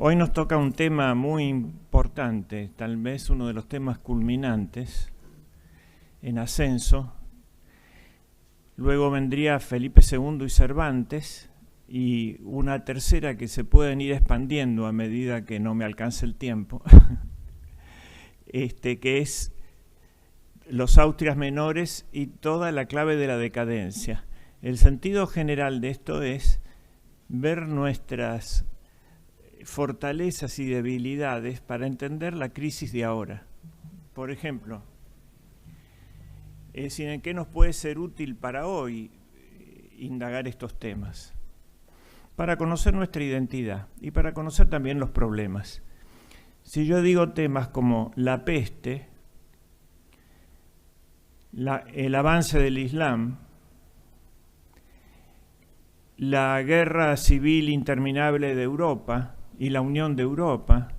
Hoy nos toca un tema muy importante, tal vez uno de los temas culminantes, en ascenso. Luego vendría Felipe II y Cervantes, y una tercera que se pueden ir expandiendo a medida que no me alcance el tiempo, que es los Austrias menores y toda la clave de la decadencia. El sentido general de esto es ver nuestras fortalezas y debilidades para entender la crisis de ahora. Por ejemplo, es decir, ¿en qué nos puede ser útil para hoy indagar estos temas? Para conocer nuestra identidad y para conocer también los problemas. Si yo digo temas como la peste, el avance del Islam, la guerra civil interminable de Europa y la unión de Europa,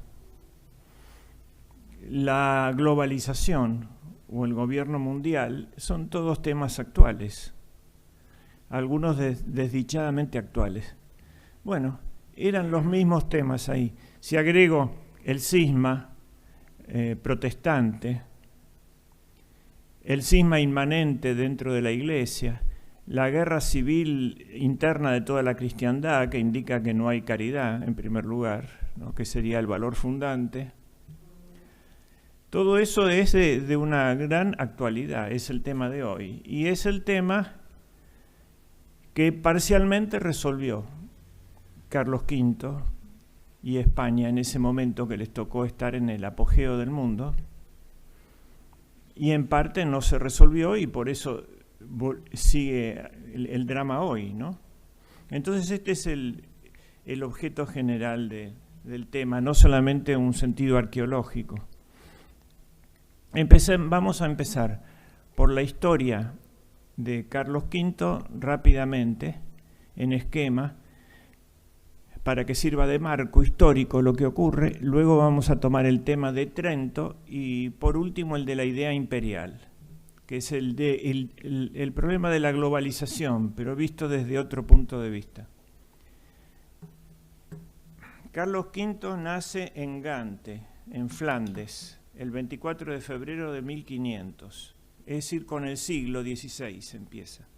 la globalización o el gobierno mundial, son todos temas actuales, algunos desdichadamente actuales. Bueno, eran los mismos temas ahí. Si agrego el cisma protestante, el cisma inmanente dentro de la Iglesia, la guerra civil interna de toda la cristiandad, que indica que no hay caridad, en primer lugar, ¿no?, que sería el valor fundante. Todo eso es de una gran actualidad, es el tema de hoy. Y es el tema que parcialmente resolvió Carlos V y España en ese momento que les tocó estar en el apogeo del mundo. Y en parte no se resolvió y por eso sigue el drama hoy, ¿no? Entonces este es el objeto general del tema, no solamente un sentido arqueológico. Vamos a empezar por la historia de Carlos V rápidamente, en esquema, para que sirva de marco histórico lo que ocurre. Luego vamos a tomar el tema de Trento y por último el de la idea imperial, que es el problema de la globalización, pero visto desde otro punto de vista. Carlos V nace en Gante, en Flandes, el 24 de febrero de 1500, es decir, con el siglo XVI empieza.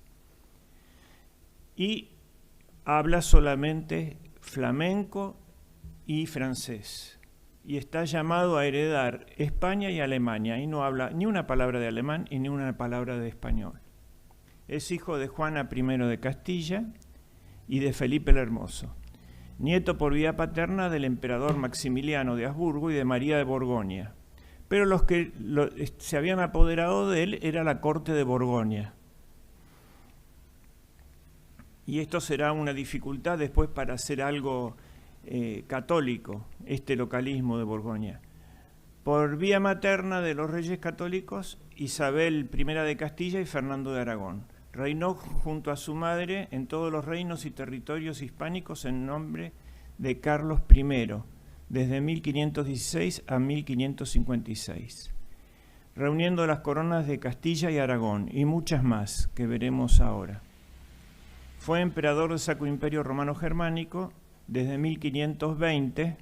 Y habla solamente flamenco y francés. Y está llamado a heredar España y Alemania, y no habla ni una palabra de alemán y ni una palabra de español. Es hijo de Juana I de Castilla y de Felipe el Hermoso, nieto por vía paterna del emperador Maximiliano de Habsburgo y de María de Borgoña. Pero los que se habían apoderado de él era la corte de Borgoña. Y esto será una dificultad después para hacer algo católico, este localismo de Borgoña. Por vía materna de los reyes católicos, Isabel I de Castilla y Fernando de Aragón. Reinó junto a su madre en todos los reinos y territorios hispánicos en nombre de Carlos I, desde 1516 a 1556, reuniendo las coronas de Castilla y Aragón y muchas más que veremos ahora. Fue emperador del Sacro Imperio Romano Germánico desde 1520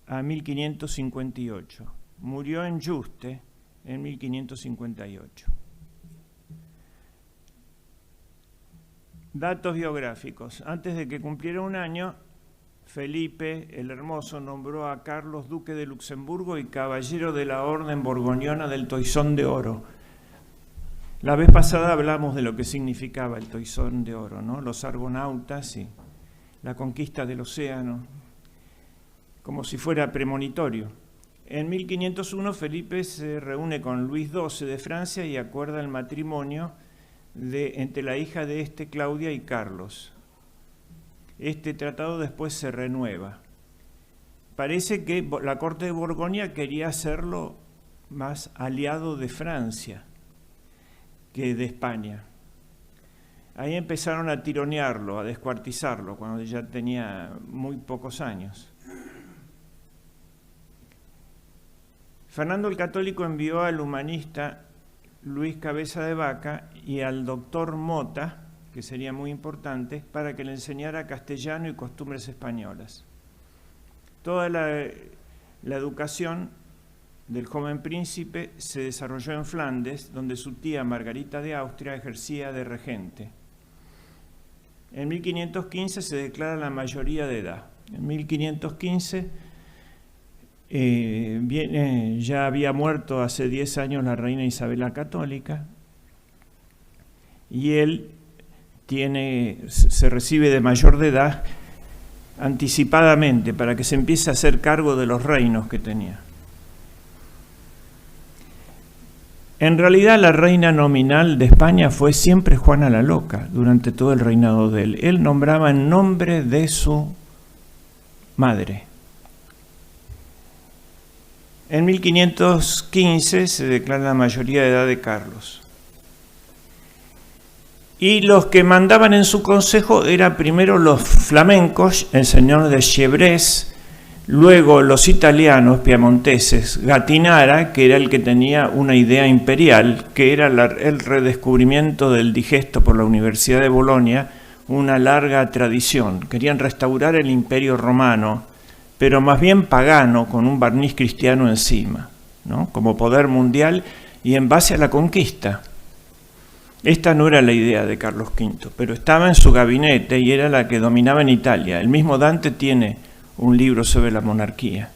a 1558. Murió en Yuste en 1558. Datos biográficos. Antes de que cumpliera un año, Felipe el Hermoso nombró a Carlos duque de Luxemburgo y caballero de la Orden Borgoñona del Toisón de Oro. La vez pasada hablamos de lo que significaba el Toisón de Oro, ¿no? Los argonautas y la conquista del océano, como si fuera premonitorio. En 1501 Felipe se reúne con Luis XII de Francia y acuerda el matrimonio entre la hija de Claudia y Carlos. Este tratado después se renueva. Parece que la corte de Borgoña quería hacerlo más aliado de Francia que de España. Ahí empezaron a tironearlo, a descuartizarlo, cuando ya tenía muy pocos años. Fernando el Católico envió al humanista Luis Cabeza de Vaca y al doctor Mota, que sería muy importante, para que le enseñara castellano y costumbres españolas. Toda la educación del joven príncipe se desarrolló en Flandes, donde su tía Margarita de Austria ejercía de regente. En 1515 se declara la mayoría de edad. En 1515 ya había muerto hace 10 años la reina Isabel la Católica, y él se recibe de mayor de edad anticipadamente para que se empiece a hacer cargo de los reinos que tenía. En realidad la reina nominal de España fue siempre Juana la Loca durante todo el reinado de él. Él nombraba en nombre de su madre. En 1515 se declara la mayoría de edad de Carlos. Y los que mandaban en su consejo eran primero los flamencos, el señor de Chevreuse, luego los italianos piamonteses, Gattinara, que era el que tenía una idea imperial, que era el redescubrimiento del digesto por la Universidad de Bolonia, una larga tradición. Querían restaurar el imperio romano, pero más bien pagano, con un barniz cristiano encima, ¿no? Como poder mundial y en base a la conquista. Esta no era la idea de Carlos V, pero estaba en su gabinete y era la que dominaba en Italia. El mismo Dante tiene un libro sobre la monarquía.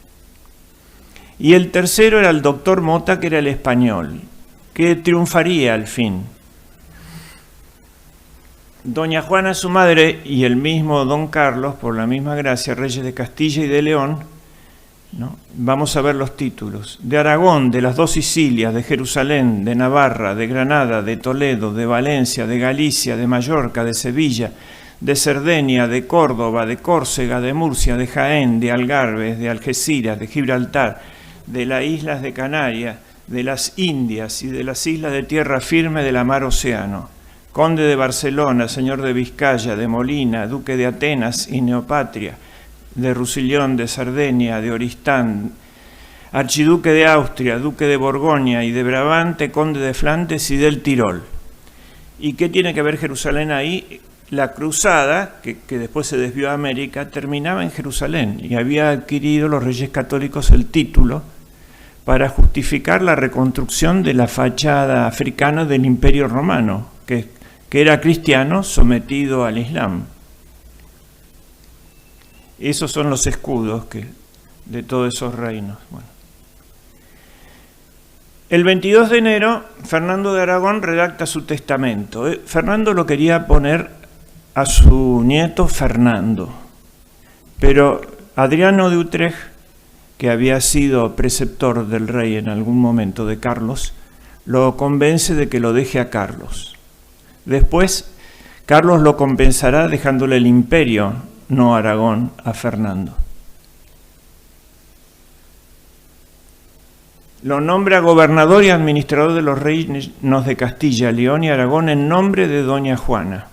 Y el tercero era el doctor Mota, que era el español, que triunfaría al fin. Doña Juana, su madre, y el mismo don Carlos, por la misma gracia, reyes de Castilla y de León, ¿no? Vamos a ver los títulos. De Aragón, de las dos Sicilias, de Jerusalén, de Navarra, de Granada, de Toledo, de Valencia, de Galicia, de Mallorca, de Sevilla, de Cerdeña, de Córdoba, de Córcega, de Murcia, de Jaén, de Algarves, de Algeciras, de Gibraltar, de las islas de Canarias, de las Indias y de las islas de tierra firme de la mar Océano. Conde de Barcelona, señor de Vizcaya, de Molina, duque de Atenas y Neopatria, de Rusillón, de Cerdeña, de Oristán, archiduque de Austria, duque de Borgoña y de Brabante, conde de Flandes y del Tirol. ¿Y qué tiene que ver Jerusalén ahí? La cruzada, que después se desvió a América, terminaba en Jerusalén y había adquirido los reyes católicos el título para justificar la reconstrucción de la fachada africana del Imperio Romano, que era cristiano sometido al Islam. Esos son los escudos de todos esos reinos. Bueno. El 22 de enero, Fernando de Aragón redacta su testamento. Fernando lo quería poner a su nieto Fernando, pero Adriano de Utrecht, que había sido preceptor del rey en algún momento de Carlos, lo convence de que lo deje a Carlos. Después, Carlos lo compensará dejándole el imperio, no Aragón, a Fernando. Lo nombra gobernador y administrador de los reinos de Castilla, León y Aragón en nombre de doña Juana.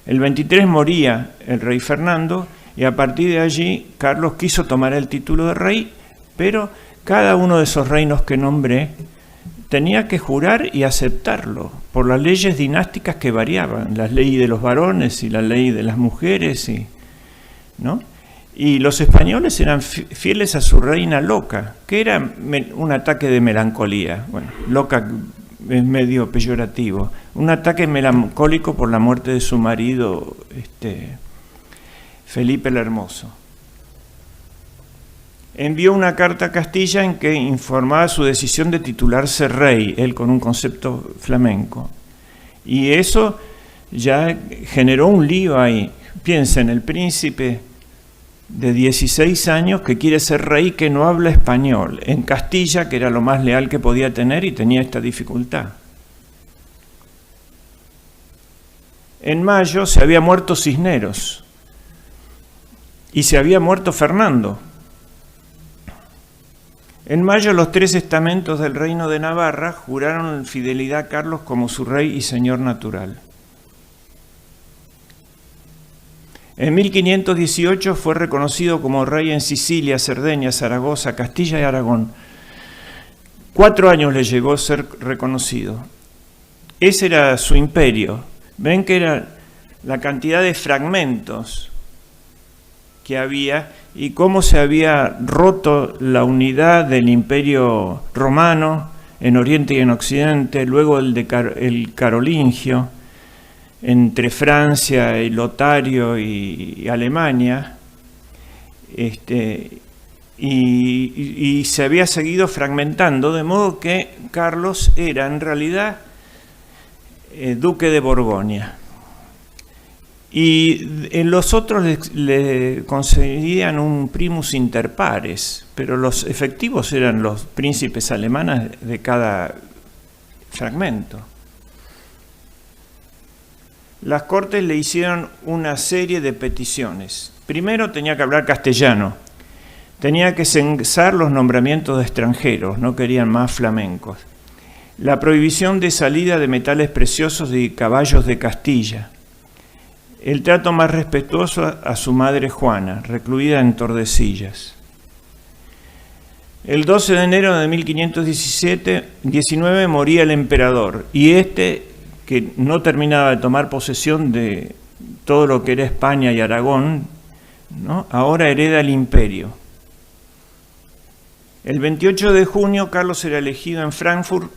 El 23 moría el rey Fernando y a partir de allí Carlos quiso tomar el título de rey, pero cada uno de esos reinos que nombré tenía que jurar y aceptarlo por las leyes dinásticas que variaban, la ley de los varones y la ley de las mujeres, ¿no? Y los españoles eran fieles a su reina loca, que era un ataque de melancolía. Bueno, loca es medio peyorativo. Un ataque melancólico por la muerte de su marido, Felipe el Hermoso. Envió una carta a Castilla en que informaba su decisión de titularse rey, él con un concepto flamenco. Y eso ya generó un lío ahí. Piensen, el príncipe de 16 años que quiere ser rey que no habla español, en Castilla, que era lo más leal que podía tener y tenía esta dificultad. En mayo se había muerto Cisneros y se había muerto Fernando. En mayo los 3 estamentos del reino de Navarra juraron fidelidad a Carlos como su rey y señor natural. En 1518 fue reconocido como rey en Sicilia, Cerdeña, Zaragoza, Castilla y Aragón. 4 años le llevó a ser reconocido. Ese era su imperio. Ven que era la cantidad de fragmentos que había y cómo se había roto la unidad del Imperio Romano en Oriente y en Occidente, luego el carolingio, entre Francia y Lotario y Alemania, y se había seguido fragmentando, de modo que Carlos era en realidad duque de Borgoña. Y en los otros le concedían un primus inter pares, pero los efectivos eran los príncipes alemanes de cada fragmento. Las Cortes le hicieron una serie de peticiones. Primero tenía que hablar castellano, tenía que censar los nombramientos de extranjeros, no querían más flamencos. La prohibición de salida de metales preciosos y caballos de Castilla. El trato más respetuoso a su madre Juana, recluida en Tordesillas. El 12 de enero de 1519 moría el emperador y que no terminaba de tomar posesión de todo lo que era España y Aragón, ¿no? Ahora hereda el imperio. El 28 de junio Carlos era elegido en Frankfurt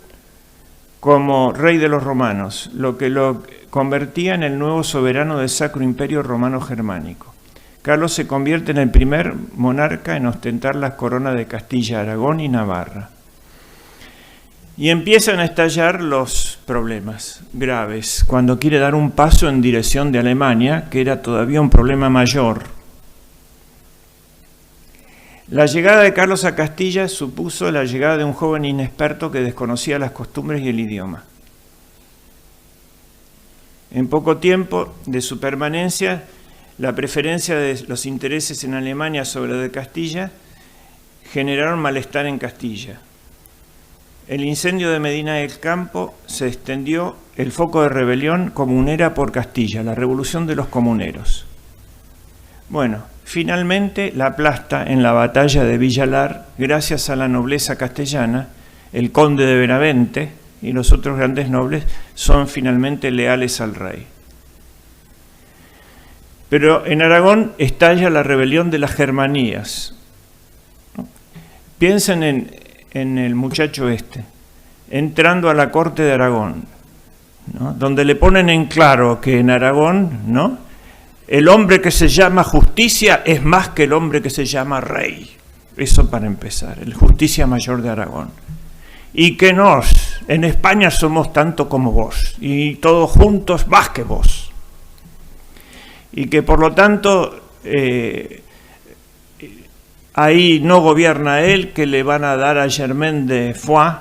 como rey de los romanos, lo que lo convertía en el nuevo soberano del Sacro Imperio Romano Germánico. Carlos se convierte en el primer monarca en ostentar las coronas de Castilla, Aragón y Navarra. Y empiezan a estallar los problemas graves cuando quiere dar un paso en dirección de Alemania, que era todavía un problema mayor. La llegada de Carlos a Castilla supuso la llegada de un joven inexperto que desconocía las costumbres y el idioma. En poco tiempo de su permanencia, la preferencia de los intereses en Alemania sobre de Castilla generaron malestar en Castilla. El incendio de Medina del Campo se extendió el foco de rebelión comunera por Castilla, la revolución de los comuneros. Bueno, finalmente la aplasta en la batalla de Villalar gracias a la nobleza castellana. El conde de Benavente y los otros grandes nobles son finalmente leales al rey. Pero en Aragón estalla la rebelión de las Germanías. Piensen en el muchacho entrando a la corte de Aragón, ¿no? Donde le ponen en claro que en Aragón, ¿no?, el hombre que se llama justicia es más que el hombre que se llama rey. Eso para empezar, el justicia mayor de Aragón. Y que en España somos tanto como vos, y todos juntos más que vos. Y que por lo tanto ahí no gobierna él, que le van a dar a Germain de Foix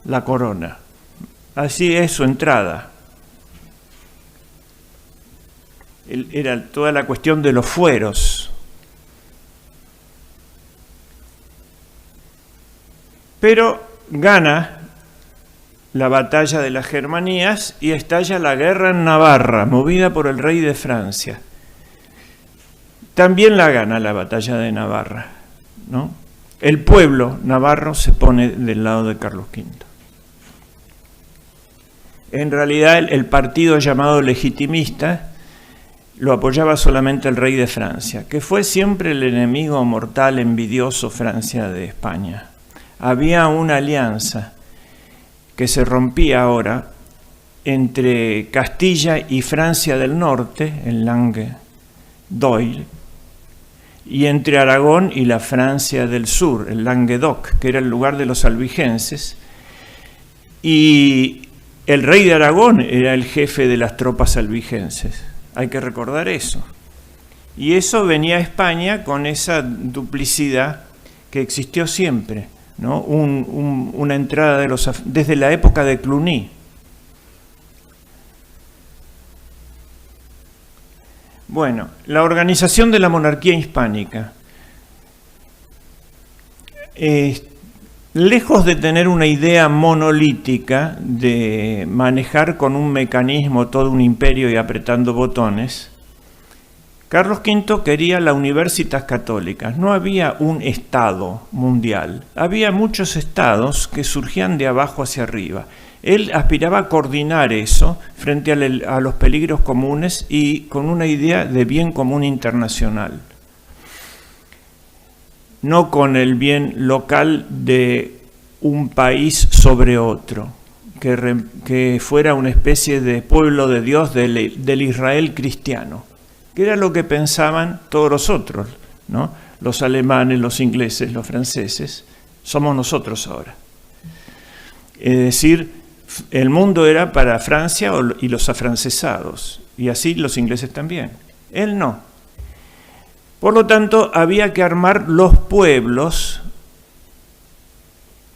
la corona. Así es su entrada. Era toda la cuestión de los fueros. Pero gana la batalla de las Germanías y estalla la guerra en Navarra, movida por el rey de Francia. También la gana la batalla de Navarra, ¿no? El pueblo navarro se pone del lado de Carlos V. En realidad el partido llamado legitimista lo apoyaba solamente el rey de Francia, que fue siempre el enemigo mortal, envidioso Francia de España. Había una alianza que se rompía ahora entre Castilla y Francia del Norte, el Languedoc, y entre Aragón y la Francia del Sur, el Languedoc, que era el lugar de los albigenses, y el rey de Aragón era el jefe de las tropas albigenses. Hay que recordar eso. Y eso venía a España con esa duplicidad que existió siempre, ¿no? Una entrada desde la época de Cluny. Bueno, la organización de la monarquía hispánica. Lejos de tener una idea monolítica de manejar con un mecanismo todo un imperio y apretando botones, Carlos V quería la Universitas Católicas. No había un Estado mundial, había muchos estados que surgían de abajo hacia arriba. Él aspiraba a coordinar eso frente a los peligros comunes y con una idea de bien común internacional. no con el bien local de un país sobre otro, que fuera una especie de pueblo de Dios del Israel cristiano, que era lo que pensaban todos los otros, ¿no? Los alemanes, los ingleses, los franceses, somos nosotros ahora. Es decir, el mundo era para Francia y los afrancesados, y así los ingleses también. Él no. Por lo tanto, había que armar los pueblos,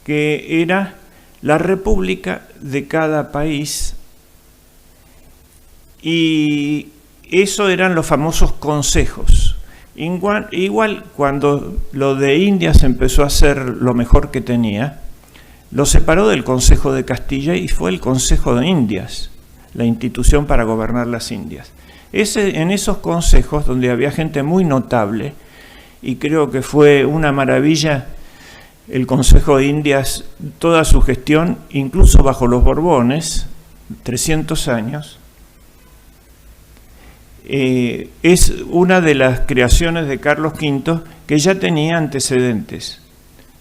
que era la república de cada país, y eso eran los famosos consejos. Igual cuando lo de Indias empezó a ser lo mejor que tenía, lo separó del Consejo de Castilla y fue el Consejo de Indias, la institución para gobernar las Indias. En esos consejos, donde había gente muy notable, y creo que fue una maravilla el Consejo de Indias, toda su gestión, incluso bajo los Borbones, 300 años, es una de las creaciones de Carlos V que ya tenía antecedentes.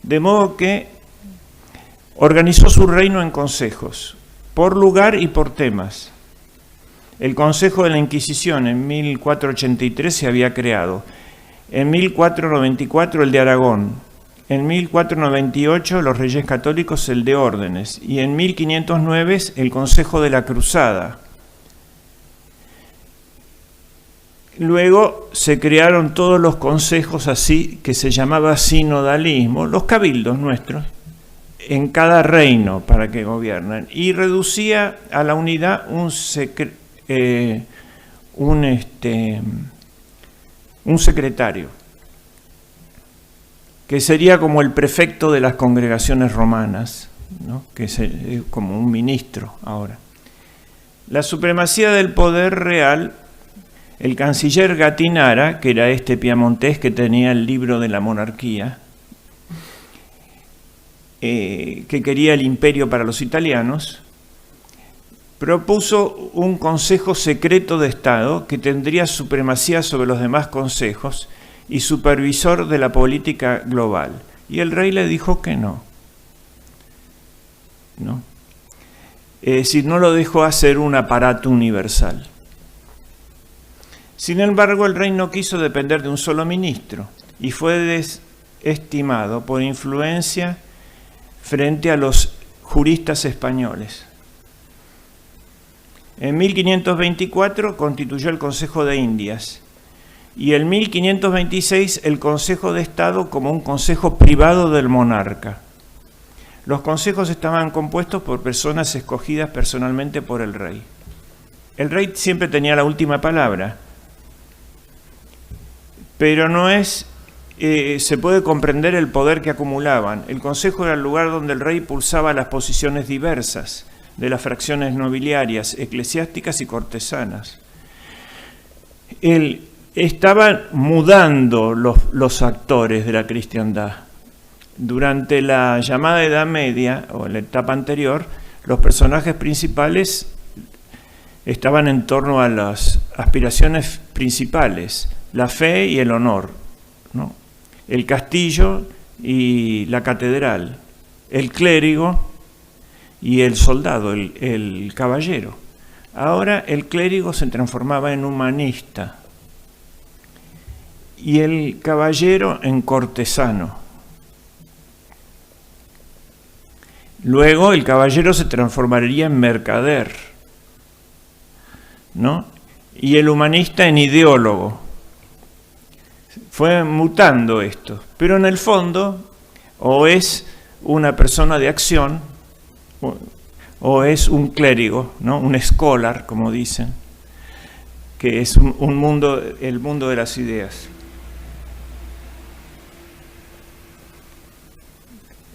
De modo que organizó su reino en consejos, por lugar y por temas. El Consejo de la Inquisición en 1483 se había creado, en 1494 el de Aragón, en 1498 los Reyes Católicos el de Órdenes y en 1509 el Consejo de la Cruzada. Luego se crearon todos los consejos así que se llamaba sinodalismo, los cabildos nuestros, en cada reino para que gobiernan, y reducía a la unidad un secretario, que sería como el prefecto de las congregaciones romanas, ¿no? Que es como un ministro ahora. La supremacía del poder real, el canciller Gattinara, que era este piamontés que tenía el libro de la monarquía, que quería el imperio para los italianos, propuso un consejo secreto de Estado que tendría supremacía sobre los demás consejos y supervisor de la política global. Y el rey le dijo que no. ¿No? Es decir, no lo dejó hacer un aparato universal. Sin embargo, el rey no quiso depender de un solo ministro y fue desestimado por influencia frente a los juristas españoles. En 1524 constituyó el Consejo de Indias y en 1526 el Consejo de Estado como un consejo privado del monarca. Los consejos estaban compuestos por personas escogidas personalmente por el rey. El rey siempre tenía la última palabra, pero no es... se puede comprender el poder que acumulaban. El consejo era el lugar donde el rey pulsaba las posiciones diversas de las fracciones nobiliarias, eclesiásticas y cortesanas. Estaban mudando los actores de la cristiandad. Durante la llamada Edad Media, o la etapa anterior, los personajes principales estaban en torno a las aspiraciones principales, la fe y el honor, ¿no? El castillo y la catedral, el clérigo y el soldado, el caballero. Ahora el clérigo se transformaba en humanista y el caballero en cortesano. Luego el caballero se transformaría en mercader, ¿no? Y el humanista en ideólogo. Fue mutando esto, pero en el fondo o es una persona de acción o es un clérigo, ¿no? Un scholar, como dicen, que es un mundo, el mundo de las ideas.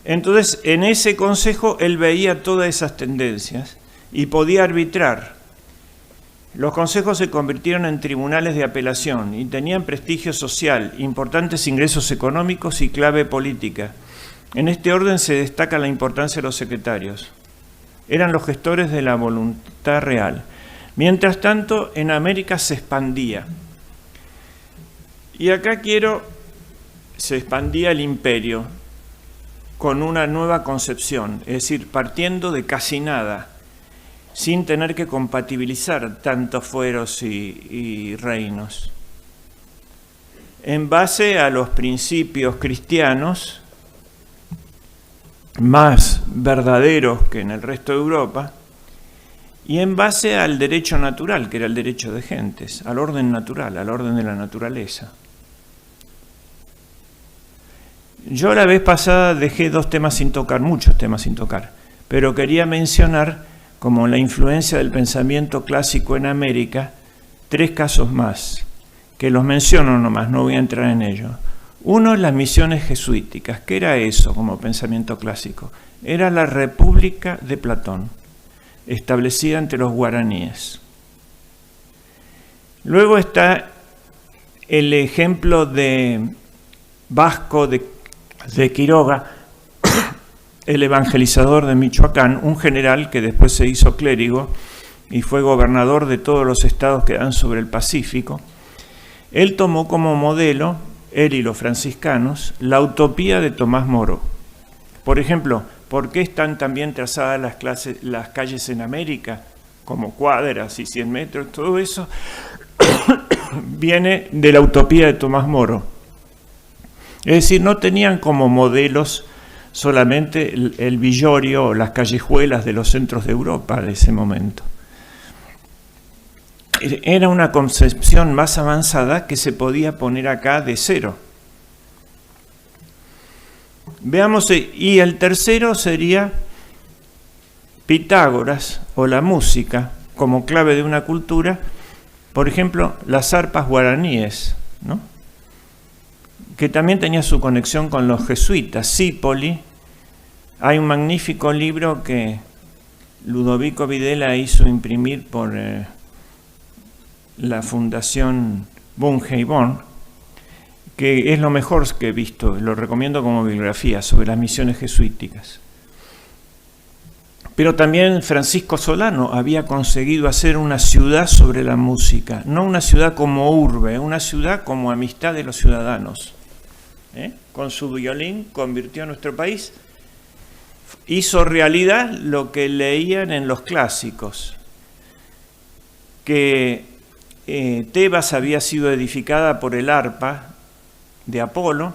Entonces, en ese consejo él veía todas esas tendencias y podía arbitrar. Los consejos se convirtieron en tribunales de apelación y tenían prestigio social, importantes ingresos económicos y clave política. En este orden se destaca la importancia de los secretarios. Eran los gestores de la voluntad real. Mientras tanto, en América se expandía. Y acá quiero se expandía el imperio con una nueva concepción, es decir, partiendo de casi nada, sin tener que compatibilizar tantos fueros y reinos. En base a los principios cristianos, más verdaderos que en el resto de Europa, y en base al derecho natural, que era el derecho de gentes, al orden natural, al orden de la naturaleza. Yo la vez pasada dejé muchos temas sin tocar, pero quería mencionar como la influencia del pensamiento clásico en América, 3 casos más, que los menciono nomás, no voy a entrar en ello. Uno, las misiones jesuíticas. ¿Qué era eso como pensamiento clásico? Era la República de Platón, establecida entre los guaraníes. Luego está el ejemplo de Vasco de Quiroga, el evangelizador de Michoacán, un general que después se hizo clérigo y fue gobernador de todos los estados que dan sobre el Pacífico. Él tomó como modelo, él y los franciscanos, la utopía de Tomás Moro. Por ejemplo, ¿por qué están también trazadas las calles en América, como cuadras y 100 metros? Todo eso viene de la utopía de Tomás Moro. Es decir, no tenían como modelos solamente el villorio o las callejuelas de los centros de Europa de ese momento. Era una concepción más avanzada que se podía poner acá de cero. Veamos, y el tercero sería Pitágoras o la música como clave de una cultura, por ejemplo, las arpas guaraníes, ¿no? Que también tenía su conexión con los jesuitas. Zípoli, hay un magnífico libro que Ludovico Videla hizo imprimir por la Fundación Bunge-Born, que es lo mejor que he visto, lo recomiendo como bibliografía, sobre las misiones jesuíticas. Pero también Francisco Solano había conseguido hacer una ciudad sobre la música, no una ciudad como urbe, una ciudad como amistad de los ciudadanos. Con su violín convirtió a nuestro país, hizo realidad lo que leían en los clásicos, que Tebas había sido edificada por el arpa de Apolo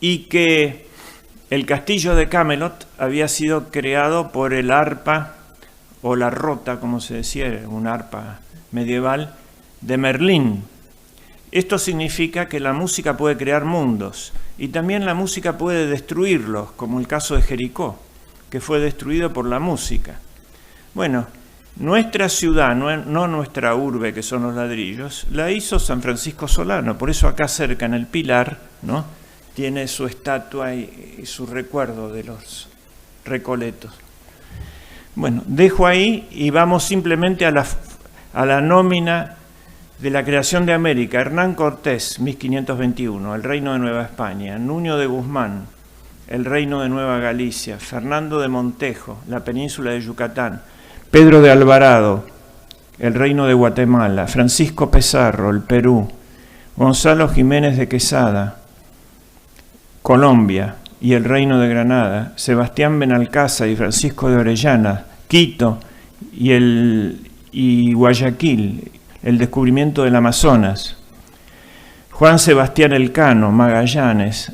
y que el castillo de Camelot había sido creado por el arpa o la rota, como se decía, un arpa medieval de Merlín. Esto significa que la música puede crear mundos y también la música puede destruirlos, como el caso de Jericó, que fue destruido por la música. Bueno, nuestra ciudad, no nuestra urbe, que son los ladrillos, la hizo San Francisco Solano. Por eso acá cerca, en el Pilar, ¿no?, tiene su estatua y su recuerdo de los recoletos. Bueno, dejo ahí y vamos simplemente a la nómina de la creación de América. Hernán Cortés, 1521, el Reino de Nueva España. Nuño de Guzmán, el Reino de Nueva Galicia. Fernando de Montejo, la península de Yucatán. Pedro de Alvarado, el Reino de Guatemala. Francisco Pizarro, el Perú. Gonzalo Jiménez de Quesada, Colombia y el Reino de Granada. Sebastián Benalcázar y Francisco de Orellana, Quito y Guayaquil, el descubrimiento del Amazonas. Juan Sebastián Elcano, Magallanes.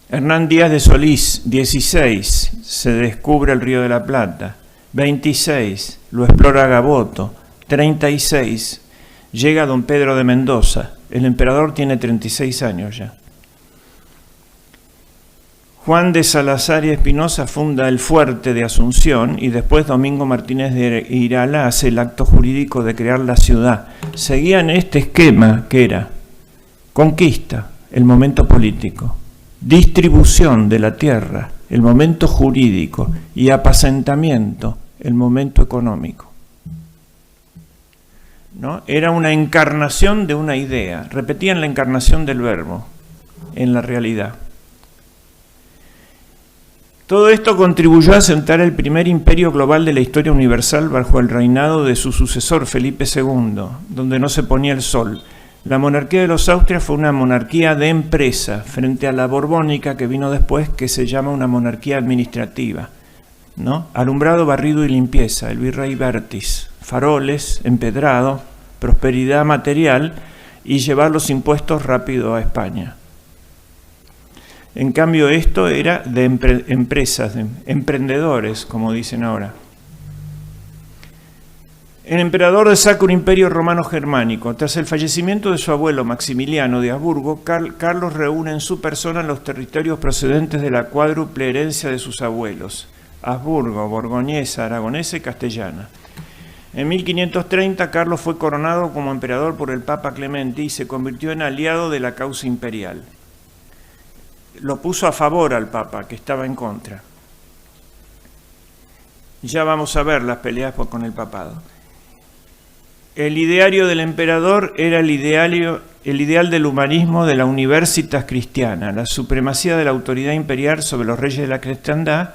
Hernán Díaz de Solís, 16, se descubre el Río de la Plata. 26, lo explora Gaboto. 36, llega don Pedro de Mendoza. El emperador tiene 36 años ya. Juan de Salazar y Espinosa funda el fuerte de Asunción y después Domingo Martínez de Irala hace el acto jurídico de crear la ciudad. Seguían este esquema que era conquista, el momento político, distribución de la tierra, el momento jurídico, y apacentamiento, el momento económico. ¿No? Era una encarnación de una idea, repetían la encarnación del verbo en la realidad. Todo esto contribuyó a sentar el primer imperio global de la historia universal bajo el reinado de su sucesor Felipe II, donde no se ponía el sol. La monarquía de los Austrias fue una monarquía de empresa frente a la borbónica que vino después, que se llama una monarquía administrativa, ¿no? Alumbrado, barrido y limpieza, el virrey Bertis, faroles, empedrado, prosperidad material y llevar los impuestos rápido a España. En cambio, esto era de empresas, de emprendedores, como dicen ahora. El emperador de Sacro Imperio Romano Germánico. Tras el fallecimiento de su abuelo Maximiliano de Habsburgo, Carlos reúne en su persona los territorios procedentes de la cuádruple herencia de sus abuelos: Habsburgo, borgoñesa, aragonesa y castellana. En 1530, Carlos fue coronado como emperador por el Papa Clemente y se convirtió en aliado de la causa imperial. Lo puso a favor al Papa, que estaba en contra. Ya vamos a ver las peleas con el papado. El ideario del emperador era el ideal del humanismo de la Universitas Cristiana, la supremacía de la autoridad imperial sobre los reyes de la cristiandad,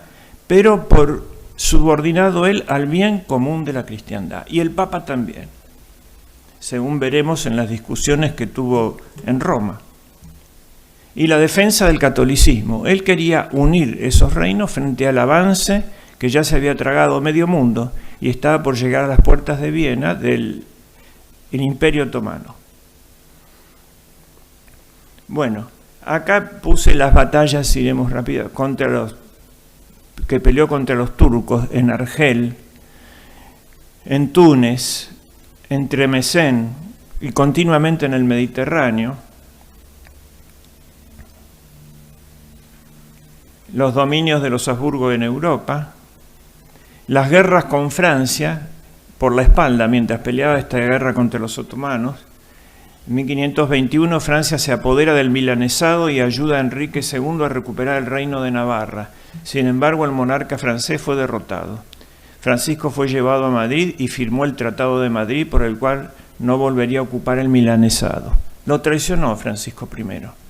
pero por subordinado él al bien común de la cristiandad, y el Papa también, según veremos en las discusiones que tuvo en Roma. Y la defensa del catolicismo. Él quería unir esos reinos frente al avance que ya se había tragado medio mundo y estaba por llegar a las puertas de Viena del Imperio Otomano. Bueno, acá puse las batallas, iremos rápido, que peleó contra los turcos en Argel, en Túnez, en Tremesén y continuamente en el Mediterráneo. Los dominios de los Habsburgo en Europa, las guerras con Francia por la espalda mientras peleaba esta guerra contra los otomanos. En 1521 Francia se apodera del milanesado y ayuda a Enrique II a recuperar el reino de Navarra. Sin embargo, el monarca francés fue derrotado. Francisco fue llevado a Madrid y firmó el Tratado de Madrid, por el cual no volvería a ocupar el milanesado. Lo traicionó Francisco I, ¿no?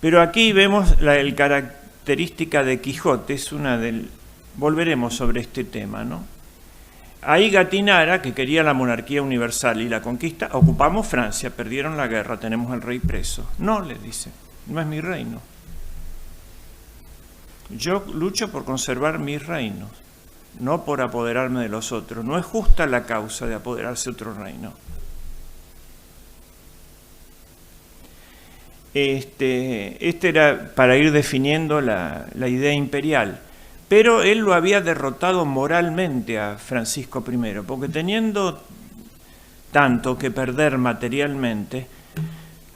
Pero aquí vemos la característica de Quijote, volveremos sobre este tema, ¿no? Ahí Gatinara, que quería la monarquía universal y la conquista, ocupamos Francia, perdieron la guerra, tenemos al rey preso. No, le dice, no es mi reino. Yo lucho por conservar mis reinos, no por apoderarme de los otros. No es justa la causa de apoderarse de otro reino. Este era para ir definiendo la idea imperial. Pero él lo había derrotado moralmente a Francisco I, porque teniendo tanto que perder materialmente,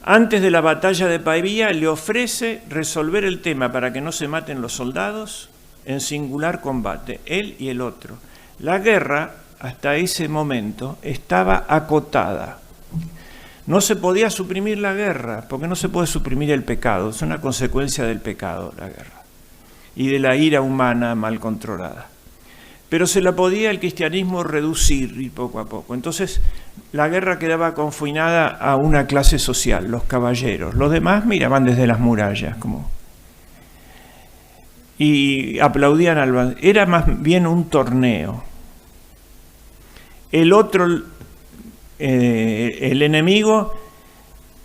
antes de la batalla de Pavía le ofrece resolver el tema para que no se maten los soldados en singular combate, él y el otro. La guerra, hasta ese momento, estaba acotada. No se podía suprimir la guerra, porque no se puede suprimir el pecado, es una consecuencia del pecado la guerra y de la ira humana mal controlada. Pero se la podía el cristianismo reducir y poco a poco. Entonces la guerra quedaba confinada a una clase social, los caballeros. Los demás miraban desde las murallas y aplaudían era más bien un torneo. El otro, el enemigo,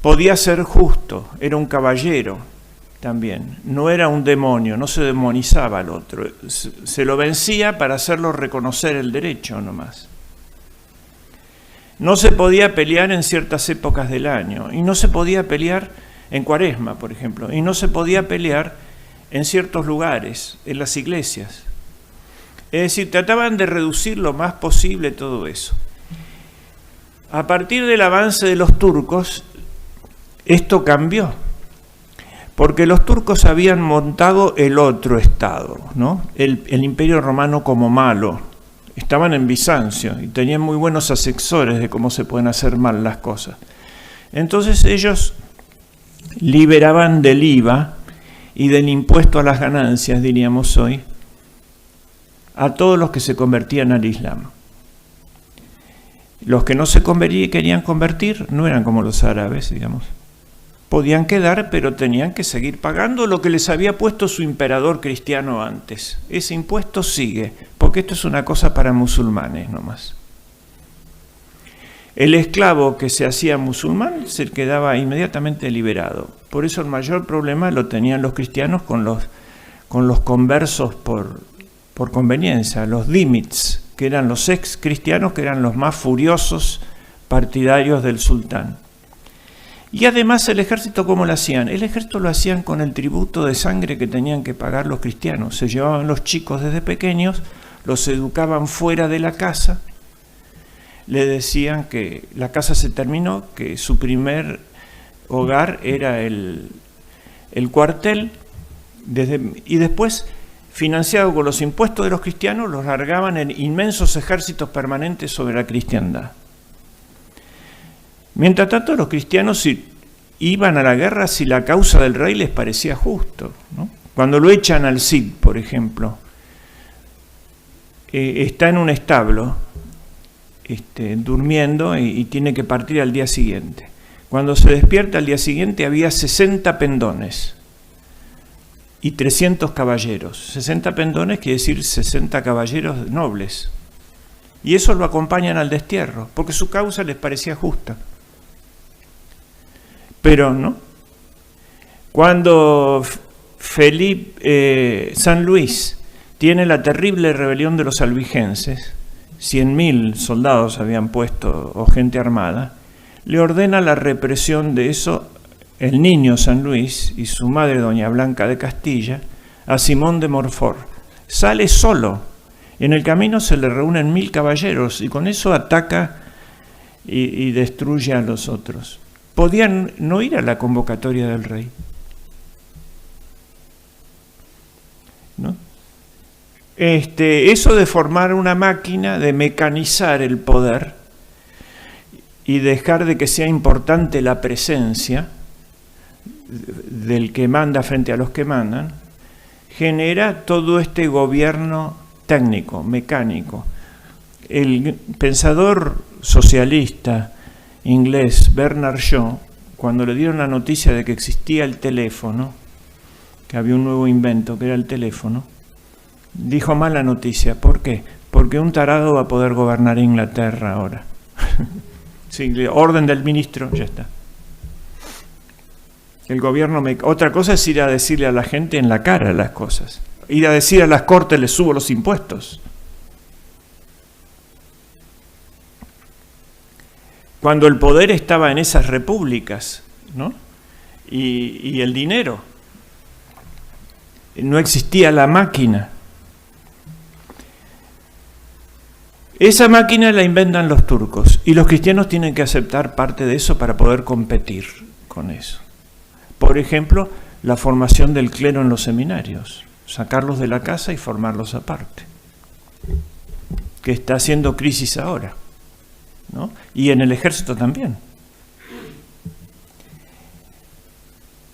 podía ser justo, era un caballero también, no era un demonio, no se demonizaba al otro, se lo vencía para hacerlo reconocer el derecho nomás. No se podía pelear en ciertas épocas del año, y no se podía pelear en Cuaresma, por ejemplo, y no se podía pelear en ciertos lugares, en las iglesias. Es decir, trataban de reducir lo más posible todo eso. A partir del avance de los turcos, esto cambió, porque los turcos habían montado el otro estado, ¿no? El Imperio Romano como malo. Estaban en Bizancio y tenían muy buenos asesores de cómo se pueden hacer mal las cosas. Entonces ellos liberaban del IVA y del impuesto a las ganancias, diríamos hoy, a todos los que se convertían al Islam. Los que no se querían convertir no eran como los árabes, digamos. Podían quedar, pero tenían que seguir pagando lo que les había puesto su emperador cristiano antes. Ese impuesto sigue, porque esto es una cosa para musulmanes nomás. El esclavo que se hacía musulmán se quedaba inmediatamente liberado. Por eso el mayor problema lo tenían los cristianos con los conversos por conveniencia, los dhimits, que eran los ex cristianos, que eran los más furiosos partidarios del sultán. Y además el ejército, ¿cómo lo hacían? El ejército lo hacían con el tributo de sangre que tenían que pagar los cristianos. Se llevaban los chicos desde pequeños, los educaban fuera de la casa, le decían que la casa se terminó, que su primer hogar era el cuartel, y después, financiado con los impuestos de los cristianos, los largaban en inmensos ejércitos permanentes sobre la cristiandad. Mientras tanto, los cristianos iban a la guerra si la causa del rey les parecía justo, ¿no? Cuando lo echan al Cid, por ejemplo, está en un establo, durmiendo y tiene que partir al día siguiente. Cuando se despierta al día siguiente había 60 pendones y 300 caballeros. 60 pendones quiere decir 60 caballeros nobles. Y eso lo acompañan al destierro, porque su causa les parecía justa. Pero no. Cuando San Luis tiene la terrible rebelión de los albigenses, 100.000 soldados habían puesto, o gente armada, le ordena la represión de eso el niño San Luis y su madre doña Blanca de Castilla a Simón de Montfort. Sale solo. En el camino se le reúnen 1.000 caballeros y con eso ataca y destruye a los otros. Podían no ir a la convocatoria del rey, ¿no? Eso de formar una máquina, de mecanizar el poder y dejar de que sea importante la presencia del que manda frente a los que mandan, genera todo este gobierno técnico, mecánico. El pensador socialista inglés Bernard Shaw, cuando le dieron la noticia de que existía el teléfono, que había un nuevo invento que era el teléfono, dijo mal la noticia. ¿Por qué? Porque un tarado va a poder gobernar Inglaterra ahora. Sí, orden del ministro, ya está. El gobierno otra cosa es ir a decirle a la gente en la cara las cosas. Ir a decir a las cortes, les subo los impuestos. Cuando el poder estaba en esas repúblicas, ¿no? Y el dinero, no existía la máquina. Esa máquina la inventan los turcos y los cristianos tienen que aceptar parte de eso para poder competir con eso. Por ejemplo, la formación del clero en los seminarios, sacarlos de la casa y formarlos aparte, que está haciendo crisis ahora, ¿no? Y en el ejército también.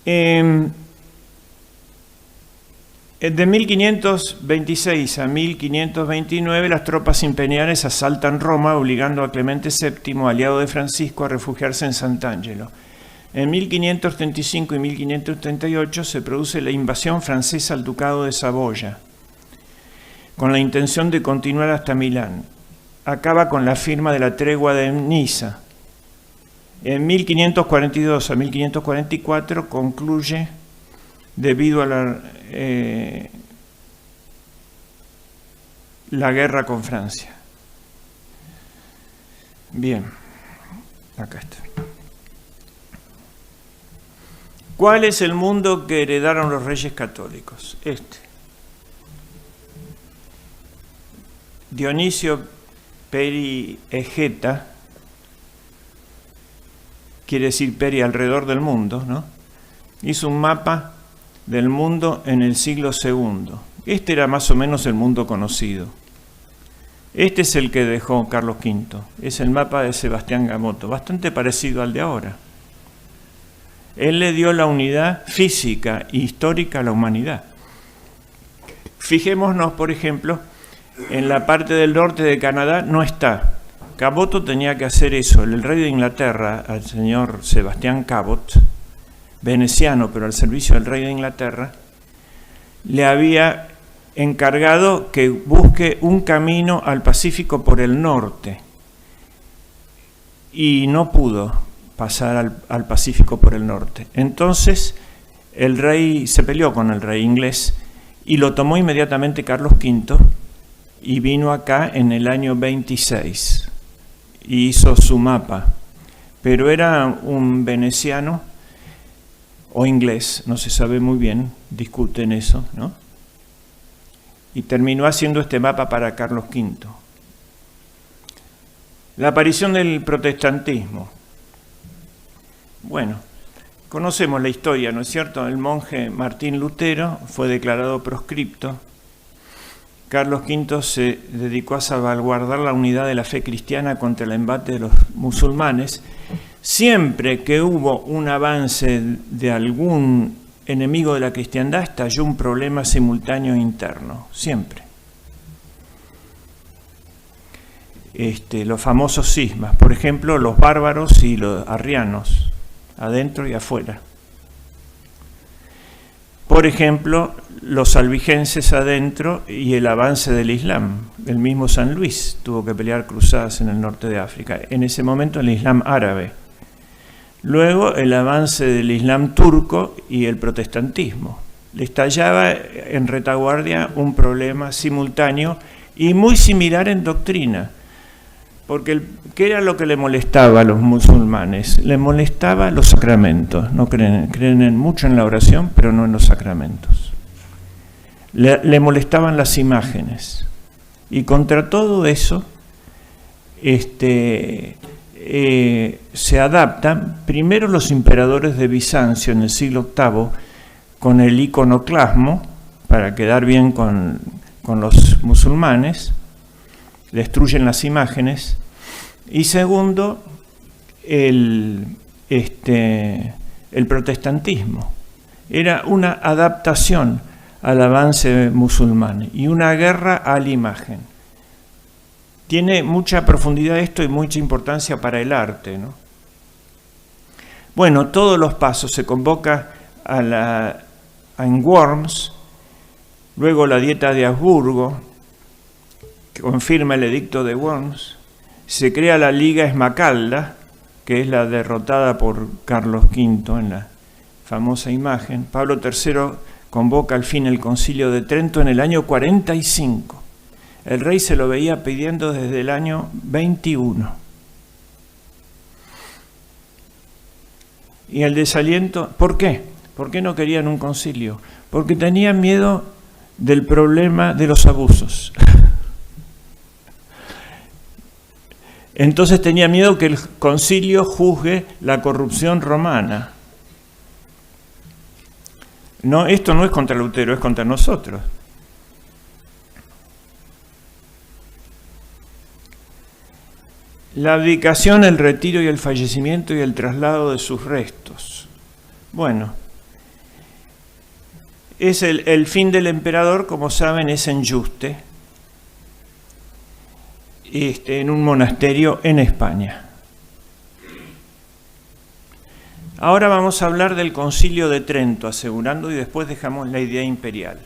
De 1526 a 1529 las tropas imperiales asaltan Roma, obligando a Clemente VII, aliado de Francisco, a refugiarse en Sant'Angelo. En 1535 y 1538 se produce la invasión francesa al ducado de Saboya, con la intención de continuar hasta Milán. Acaba con la firma de la tregua de Niza. En 1542 a 1544 concluye debido a la guerra con Francia. Bien, acá está. ¿Cuál es el mundo que heredaron los reyes católicos? Dionisio Peri Egeta, quiere decir Peri alrededor del mundo, ¿no? Hizo un mapa del mundo en el siglo II. Este era más o menos el mundo conocido. Este es el que dejó Carlos V. Es el mapa de Sebastián Gamoto, bastante parecido al de ahora. Él le dio la unidad física e histórica a la humanidad. Fijémonos, por ejemplo, en la parte del norte de Canadá no está. Cabot tenía que hacer eso. El rey de Inglaterra, al señor Sebastián Cabot, veneciano, pero al servicio del rey de Inglaterra, le había encargado que busque un camino al Pacífico por el norte. y no pudo pasar al Pacífico por el norte. Entonces el rey se peleó con el rey inglés y lo tomó inmediatamente Carlos V y vino acá en el año 26 y hizo su mapa, pero era un veneciano o inglés, no se sabe muy bien, discuten eso, ¿no? Y terminó haciendo este mapa para Carlos V. La aparición del protestantismo. Bueno, conocemos la historia, ¿no es cierto? El monje Martín Lutero fue declarado proscripto. Carlos V se dedicó a salvaguardar la unidad de la fe cristiana contra el embate de los musulmanes. Siempre que hubo un avance de algún enemigo de la cristiandad, estalló un problema simultáneo interno, siempre. Los famosos cismas, por ejemplo, los bárbaros y los arrianos, adentro y afuera. Por ejemplo, los albigenses adentro y el avance del Islam. El mismo San Luis tuvo que pelear cruzadas en el norte de África. En ese momento el Islam árabe. Luego el avance del Islam turco y el protestantismo. Le estallaba en retaguardia un problema simultáneo y muy similar en doctrina. Porque ¿qué era lo que le molestaba a los musulmanes? Le molestaba los sacramentos. No creen mucho en la oración, pero no en los sacramentos. Le molestaban las imágenes. Y contra todo eso se adaptan primero los emperadores de Bizancio en el siglo VIII con el iconoclasmo para quedar bien con los musulmanes, destruyen las imágenes, y segundo el protestantismo. Era una adaptación al avance musulmán y una guerra a la imagen. Tiene mucha profundidad esto y mucha importancia para el arte, ¿no? Bueno, todos los pasos se convoca en Worms, luego la Dieta de Augsburgo, que confirma el edicto de Worms, se crea la Liga Esmacalda, que es la derrotada por Carlos V en la famosa imagen. Pablo III convoca al fin el Concilio de Trento en el año 45. El rey se lo veía pidiendo desde el año 21. Y el desaliento, ¿por qué? ¿Por qué no querían un concilio? Porque tenían miedo del problema de los abusos. Entonces tenía miedo que el concilio juzgue la corrupción romana. No, esto no es contra Lutero, es contra nosotros. La abdicación, el retiro y el fallecimiento y el traslado de sus restos. Bueno, es el fin del emperador, como saben, es en Yuste, en un monasterio en España. Ahora vamos a hablar del Concilio de Trento, asegurando, y después dejamos la idea imperial.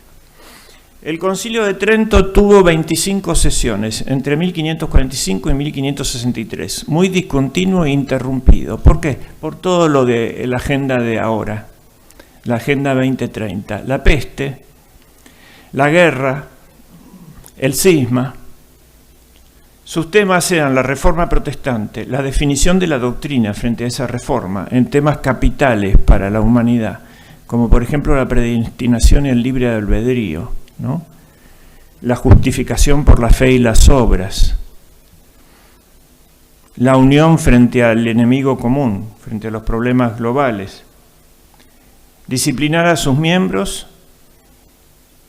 El Concilio de Trento tuvo 25 sesiones, entre 1545 y 1563, muy discontinuo e interrumpido. ¿Por qué? Por todo lo de la agenda de ahora, la Agenda 2030, la peste, la guerra, el cisma. Sus temas eran la reforma protestante, la definición de la doctrina frente a esa reforma en temas capitales para la humanidad, como por ejemplo la predestinación y el libre albedrío, ¿no? La justificación por la fe y las obras, la unión frente al enemigo común, frente a los problemas globales, disciplinar a sus miembros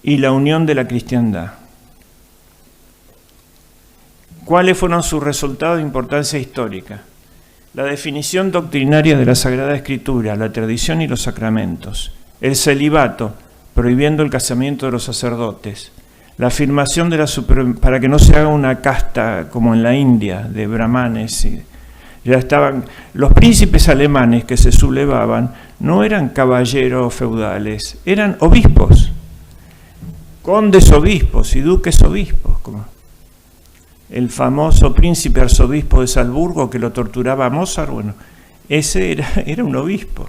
y la unión de la cristiandad. ¿Cuáles fueron sus resultados de importancia histórica? La definición doctrinaria de la Sagrada Escritura, la tradición y los sacramentos, el celibato, prohibiendo el casamiento de los sacerdotes, la afirmación de para que no se haga una casta como en la India, de brahmanes. Ya estaban los príncipes alemanes que se sublevaban, no eran caballeros feudales, eran obispos, condes obispos y duques obispos. el famoso príncipe arzobispo de Salzburgo que lo torturaba a Mozart, bueno, ese era un obispo.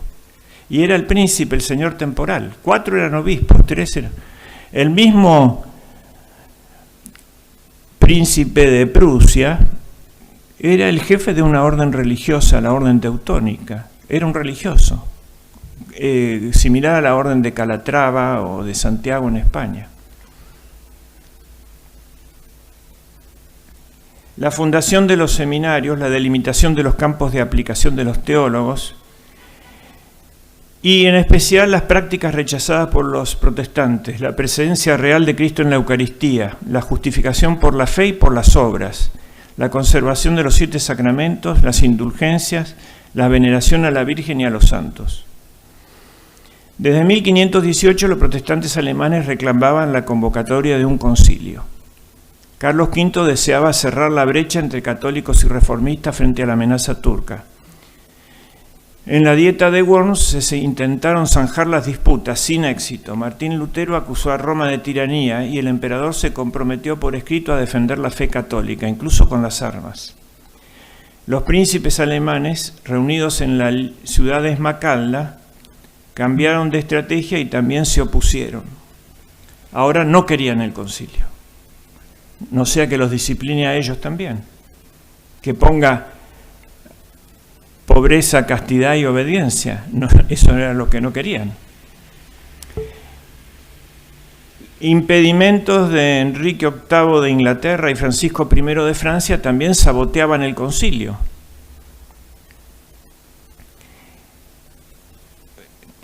Y era el príncipe, el señor temporal. 4 eran obispos, 3 eran. El mismo príncipe de Prusia era el jefe de una orden religiosa, la orden teutónica. Era un religioso, similar a la orden de Calatrava o de Santiago en España. La fundación de los seminarios, la delimitación de los campos de aplicación de los teólogos y en especial las prácticas rechazadas por los protestantes, la presencia real de Cristo en la Eucaristía, la justificación por la fe y por las obras, la conservación de los 7 sacramentos, las indulgencias, la veneración a la Virgen y a los santos. Desde 1518 los protestantes alemanes reclamaban la convocatoria de un concilio. Carlos V deseaba cerrar la brecha entre católicos y reformistas frente a la amenaza turca. En la Dieta de Worms se intentaron zanjar las disputas sin éxito. Martín Lutero acusó a Roma de tiranía y el emperador se comprometió por escrito a defender la fe católica, incluso con las armas. Los príncipes alemanes, reunidos en la ciudad de Esmacalda, cambiaron de estrategia y también se opusieron. Ahora no querían el concilio. No sea que los discipline a ellos también, que ponga pobreza, castidad y obediencia. No, eso era lo que no querían. Impedimentos de Enrique VIII de Inglaterra y Francisco I de Francia también saboteaban el concilio.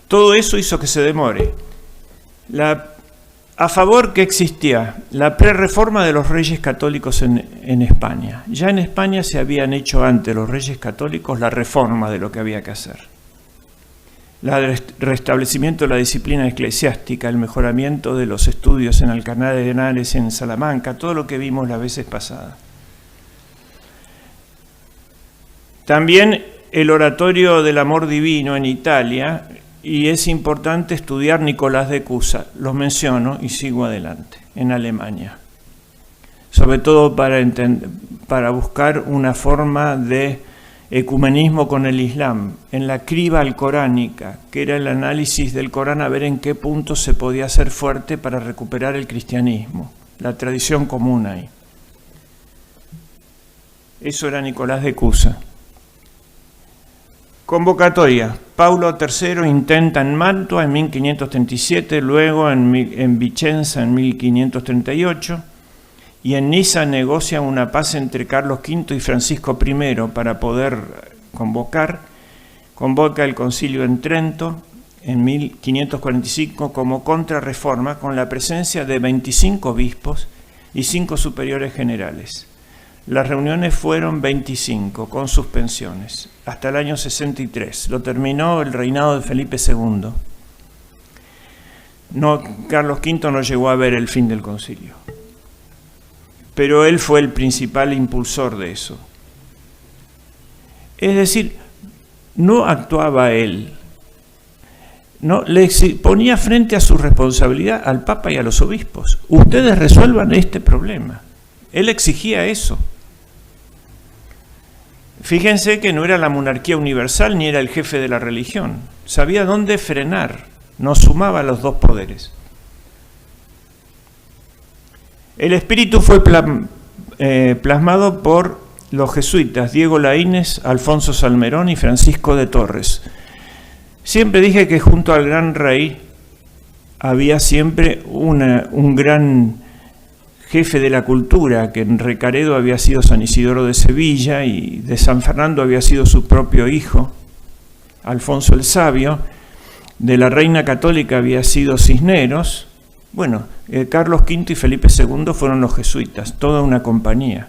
Todo eso hizo que se demore. A favor que existía la prerreforma de los reyes católicos en España. Ya en España se habían hecho antes los reyes católicos la reforma de lo que había que hacer. El restablecimiento de la disciplina eclesiástica, el mejoramiento de los estudios en Alcalá de Henares, en Salamanca, todo lo que vimos las veces pasadas. También el oratorio del amor divino en Italia. Y es importante estudiar Nicolás de Cusa, los menciono y sigo adelante, en Alemania. Sobre todo para buscar una forma de ecumenismo con el Islam, en la criba alcoránica, que era el análisis del Corán a ver en qué punto se podía hacer fuerte para recuperar el cristianismo, la tradición común ahí. Eso era Nicolás de Cusa. Convocatoria. Paulo III intenta en Mantua en 1537, luego en Vicenza en 1538 y en Niza negocia una paz entre Carlos V y Francisco I para poder convocar. Convoca el concilio en Trento en 1545 como contrarreforma con la presencia de 25 obispos y 5 superiores generales. Las reuniones fueron 25, con suspensiones, hasta el año 63. Lo terminó el reinado de Felipe II. Carlos V no llegó a ver el fin del concilio. Pero él fue el principal impulsor de eso. Es decir, no actuaba él. No, le ponía frente a su responsabilidad al Papa y a los obispos. Ustedes resuelvan este problema. Él exigía eso. Fíjense que no era la monarquía universal ni era el jefe de la religión. Sabía dónde frenar, no sumaba los 2 poderes. El espíritu fue plasmado por los jesuitas Diego Laínez, Alfonso Salmerón y Francisco de Torres. Siempre dije que junto al gran rey había siempre un gran jefe de la cultura, que en Recaredo había sido San Isidoro de Sevilla y de San Fernando había sido su propio hijo, Alfonso el Sabio, de la reina católica había sido Cisneros. Bueno, Carlos V y Felipe II fueron los jesuitas, toda una compañía,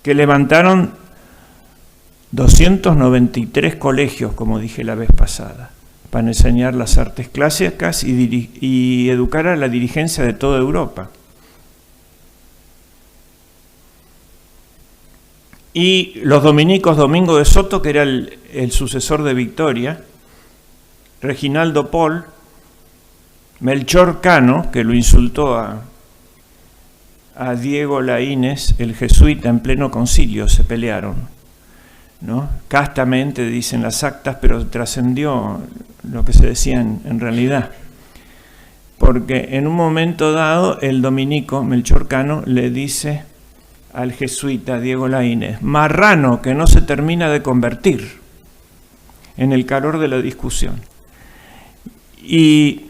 que levantaron 293 colegios, como dije la vez pasada, para enseñar las artes clásicas y educar a la dirigencia de toda Europa. Y los dominicos, Domingo de Soto, que era el sucesor de Victoria, Reginaldo Pol, Melchor Cano, que lo insultó a Diego Laínez, el jesuita, en pleno concilio, se pelearon, ¿no? Castamente dicen las actas, pero trascendió lo que se decía en realidad. Porque en un momento dado el dominico Melchor Cano le dice al jesuita Diego Laínez: marrano que no se termina de convertir, en el calor de la discusión. Y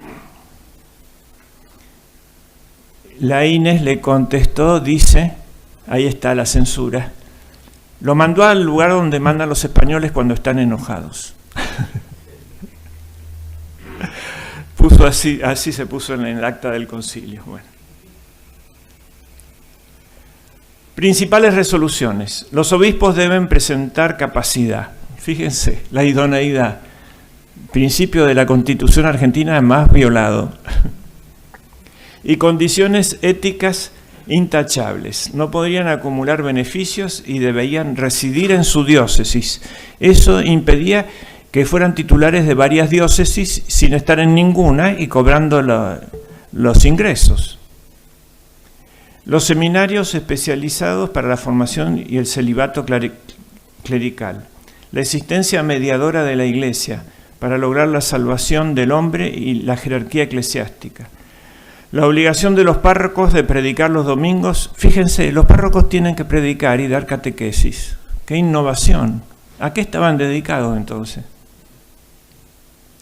Laínez le contestó, dice, ahí está la censura, lo mandó al lugar donde mandan los españoles cuando están enojados. Puso así se puso en el acta del concilio. Bueno. Principales resoluciones. Los obispos deben presentar capacidad. Fíjense, la idoneidad, principio de la Constitución argentina más violado. Y condiciones éticas intachables. No podrían acumular beneficios y debían residir en su diócesis. Eso impedía que fueran titulares de varias diócesis sin estar en ninguna y cobrando los ingresos. Los seminarios especializados para la formación y el celibato clerical. La existencia mediadora de la Iglesia para lograr la salvación del hombre y la jerarquía eclesiástica. La obligación de los párrocos de predicar los domingos. Fíjense, los párrocos tienen que predicar y dar catequesis. ¡Qué innovación! ¿A qué estaban dedicados entonces?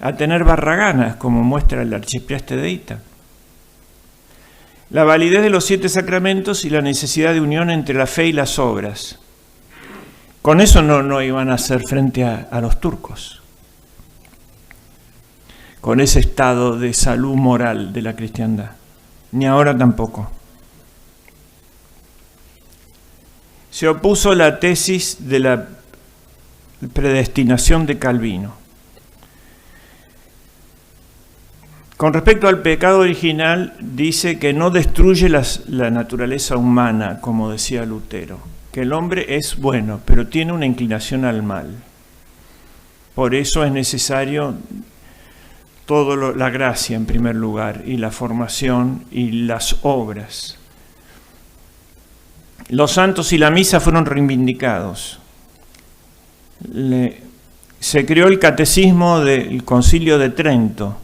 A tener barraganas, como muestra el archiprieste de Ita. La validez de los 7 sacramentos y la necesidad de unión entre la fe y las obras. Con eso no iban a hacer frente a los turcos. Con ese estado de salud moral de la cristiandad. Ni ahora tampoco. Se opuso la tesis de la predestinación de Calvino. Con respecto al pecado original, dice que no destruye la naturaleza humana, como decía Lutero, que el hombre es bueno, pero tiene una inclinación al mal. Por eso es necesario la gracia en primer lugar, y la formación y las obras. Los santos y la misa fueron reivindicados. Se creó el catecismo del Concilio de Trento,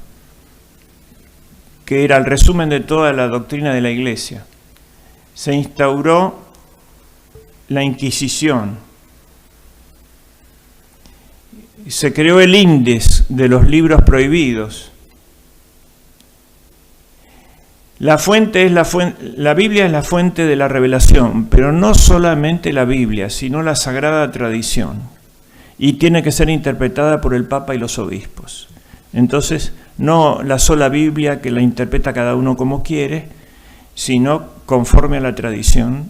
que era el resumen de toda la doctrina de la Iglesia. Se instauró la Inquisición. Se creó el índice de los libros prohibidos. La Biblia es la fuente de la revelación, pero no solamente la Biblia, sino la Sagrada Tradición. Y tiene que ser interpretada por el Papa y los obispos. Entonces, no la sola Biblia que la interpreta cada uno como quiere, sino conforme a la tradición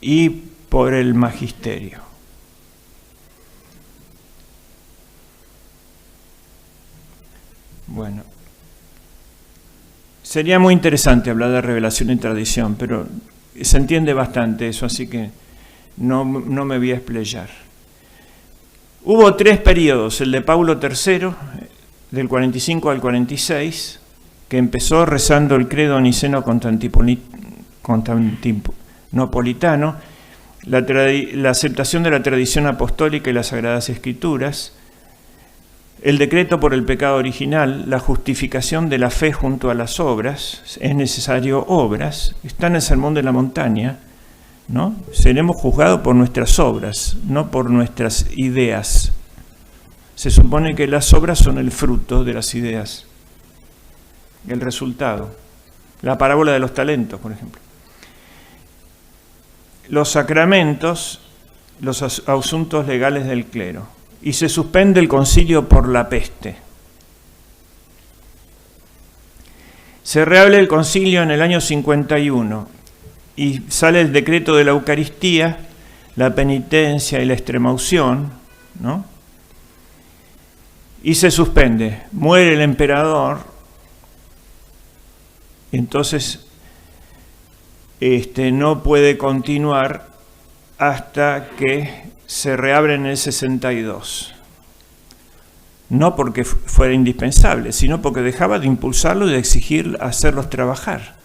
y por el magisterio. Bueno, sería muy interesante hablar de revelación y tradición, pero se entiende bastante eso, así que no me voy a explayar. Hubo 3 periodos, el de Paulo III, del 45 al 46, que empezó rezando el credo niceno constantinopolitano, la aceptación de la tradición apostólica y las Sagradas Escrituras, el decreto por el pecado original, la justificación de la fe junto a las obras, es necesario obras, está en el Sermón de la Montaña, ¿no? Seremos juzgados por nuestras obras, no por nuestras ideas. Se supone que las obras son el fruto de las ideas, el resultado. La parábola de los talentos, por ejemplo. Los sacramentos, los asuntos legales del clero. Y se suspende el concilio por la peste. Se reabre el concilio en el año 51 y sale el decreto de la Eucaristía, la penitencia y la extremaunción, ¿no? Y se suspende. Muere el emperador, entonces no puede continuar hasta que se reabre en el 62. No porque fuera indispensable, sino porque dejaba de impulsarlo y de exigir hacerlos trabajar.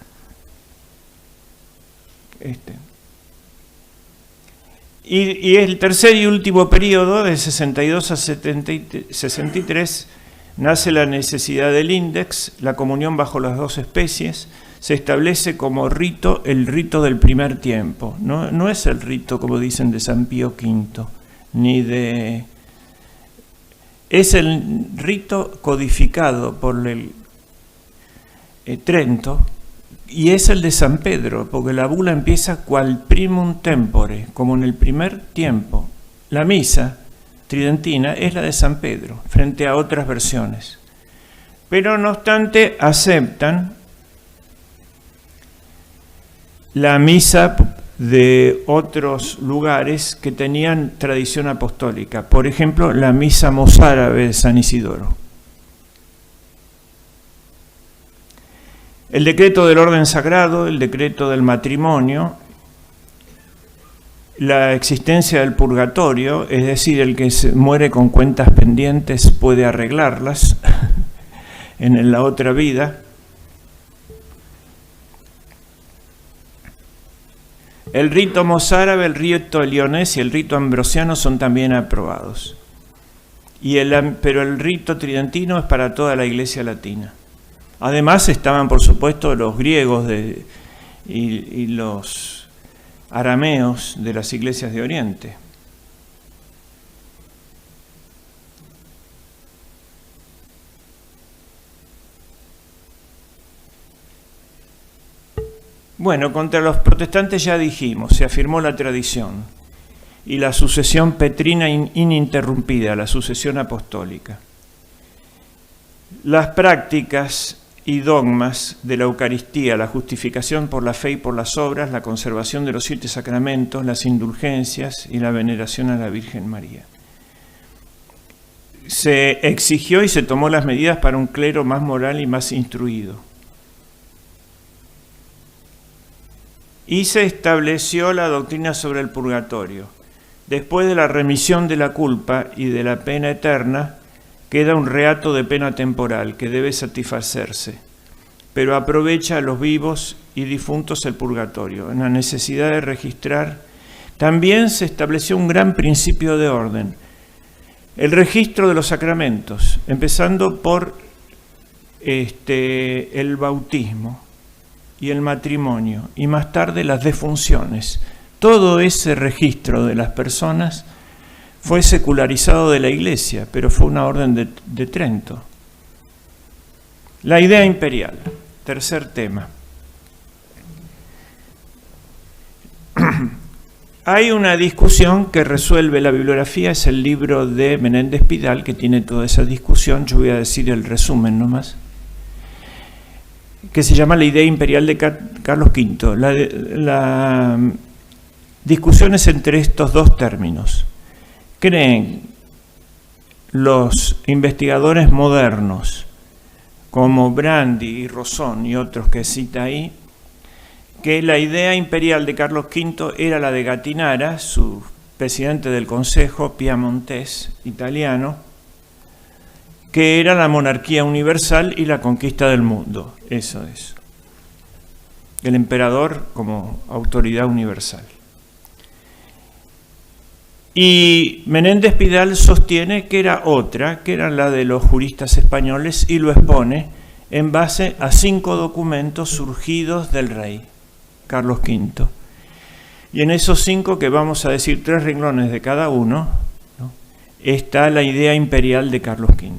Y el tercer y último periodo, de 62 a 63, nace la necesidad del índex, la comunión bajo las dos especies, se establece como rito el rito del primer tiempo. No es el rito, como dicen, de San Pío V, ni de... Es el rito codificado por el Trento, y es el de San Pedro, porque la bula empieza qual primum tempore, como en el primer tiempo. La misa tridentina es la de San Pedro, frente a otras versiones. Pero no obstante, aceptan la misa de otros lugares que tenían tradición apostólica. Por ejemplo, la misa mozárabe de San Isidoro. El decreto del orden sagrado, el decreto del matrimonio, la existencia del purgatorio, es decir, el que se muere con cuentas pendientes puede arreglarlas en la otra vida. El rito mozárabe, el rito leonés y el rito ambrosiano son también aprobados. Pero el rito tridentino es para toda la Iglesia latina. Además estaban, por supuesto, los griegos y los arameos de las iglesias de Oriente. Bueno, contra los protestantes ya dijimos, se afirmó la tradición y la sucesión petrina ininterrumpida, la sucesión apostólica. Las prácticas y dogmas de la Eucaristía, la justificación por la fe y por las obras, la conservación de los 7 sacramentos, las indulgencias y la veneración a la Virgen María. Se exigió y se tomó las medidas para un clero más moral y más instruido. Y se estableció la doctrina sobre el purgatorio. Después de la remisión de la culpa y de la pena eterna, queda un reato de pena temporal que debe satisfacerse, pero aprovecha a los vivos y difuntos el purgatorio. En la necesidad de registrar, también se estableció un gran principio de orden, el registro de los sacramentos, empezando por el bautismo y el matrimonio, y más tarde las defunciones. Todo ese registro de las personas fue secularizado de la Iglesia, pero fue una orden de Trento. La idea imperial, tercer tema. Hay una discusión que resuelve la bibliografía, es el libro de Menéndez Pidal, que tiene toda esa discusión. Yo voy a decir el resumen nomás, que se llama La idea imperial de Carlos V. La discusión es entre estos dos términos. Creen los investigadores modernos, como Brandi y Rosón y otros que cita ahí, que la idea imperial de Carlos V era la de Gattinara, su presidente del Consejo piamontés italiano, que era la monarquía universal y la conquista del mundo. Eso es. El emperador como autoridad universal. Y Menéndez Pidal sostiene que era otra, que era la de los juristas españoles, y lo expone en base a 5 documentos surgidos del rey, Carlos V. Y en esos 5, que vamos a decir 3 renglones de cada uno, ¿no?, está la idea imperial de Carlos V.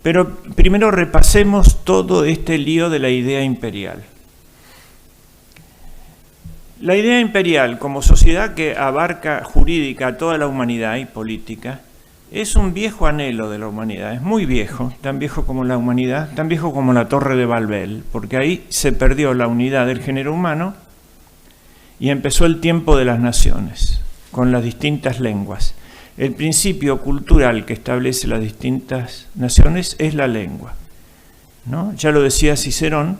Pero primero repasemos todo este lío de la idea imperial. La idea imperial, como sociedad que abarca jurídica a toda la humanidad y política, es un viejo anhelo de la humanidad, es muy viejo, tan viejo como la humanidad, tan viejo como la Torre de Babel, porque ahí se perdió la unidad del género humano y empezó el tiempo de las naciones, con las distintas lenguas. El principio cultural que establece las distintas naciones es la lengua, ¿no? Ya lo decía Cicerón,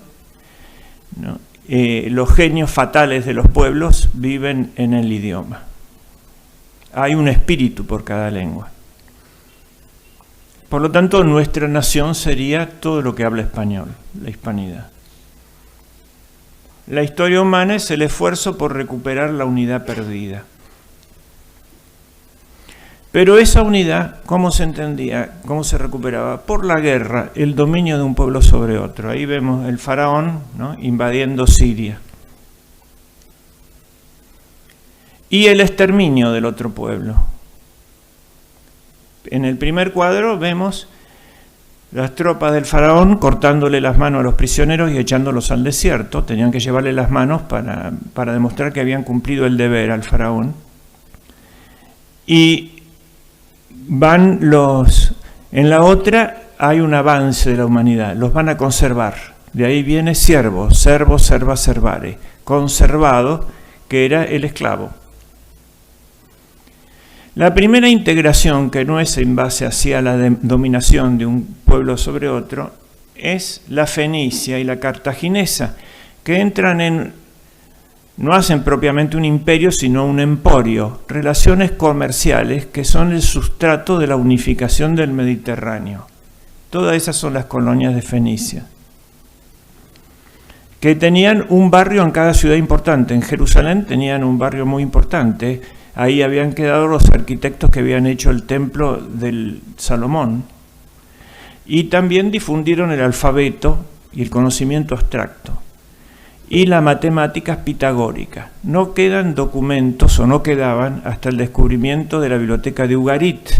¿no? Los genios fatales de los pueblos viven en el idioma. Hay un espíritu por cada lengua. Por lo tanto, nuestra nación sería todo lo que habla español, la hispanidad. La historia humana es el esfuerzo por recuperar la unidad perdida. Pero esa unidad, ¿cómo se entendía? ¿Cómo se recuperaba? Por la guerra, el dominio de un pueblo sobre otro. Ahí vemos el faraón, ¿no?, invadiendo Siria. Y el exterminio del otro pueblo. En el primer cuadro vemos las tropas del faraón cortándole las manos a los prisioneros y echándolos al desierto. Tenían que llevarle las manos para demostrar que habían cumplido el deber al faraón. Y en la otra hay un avance de la humanidad, los van a conservar. De ahí viene servo, serva, servare, conservado, que era el esclavo. La primera integración, que no es en base hacia la dominación de un pueblo sobre otro, es la fenicia y la cartaginesa, que entran no hacen propiamente un imperio, sino un emporio, relaciones comerciales que son el sustrato de la unificación del Mediterráneo. Todas esas son las colonias de Fenicia, que tenían un barrio en cada ciudad importante. En Jerusalén tenían un barrio muy importante. Ahí habían quedado los arquitectos que habían hecho el templo del Salomón. Y también difundieron el alfabeto y el conocimiento abstracto. Y la matemática pitagórica. No quedan documentos, o no quedaban, hasta el descubrimiento de la biblioteca de Ugarit.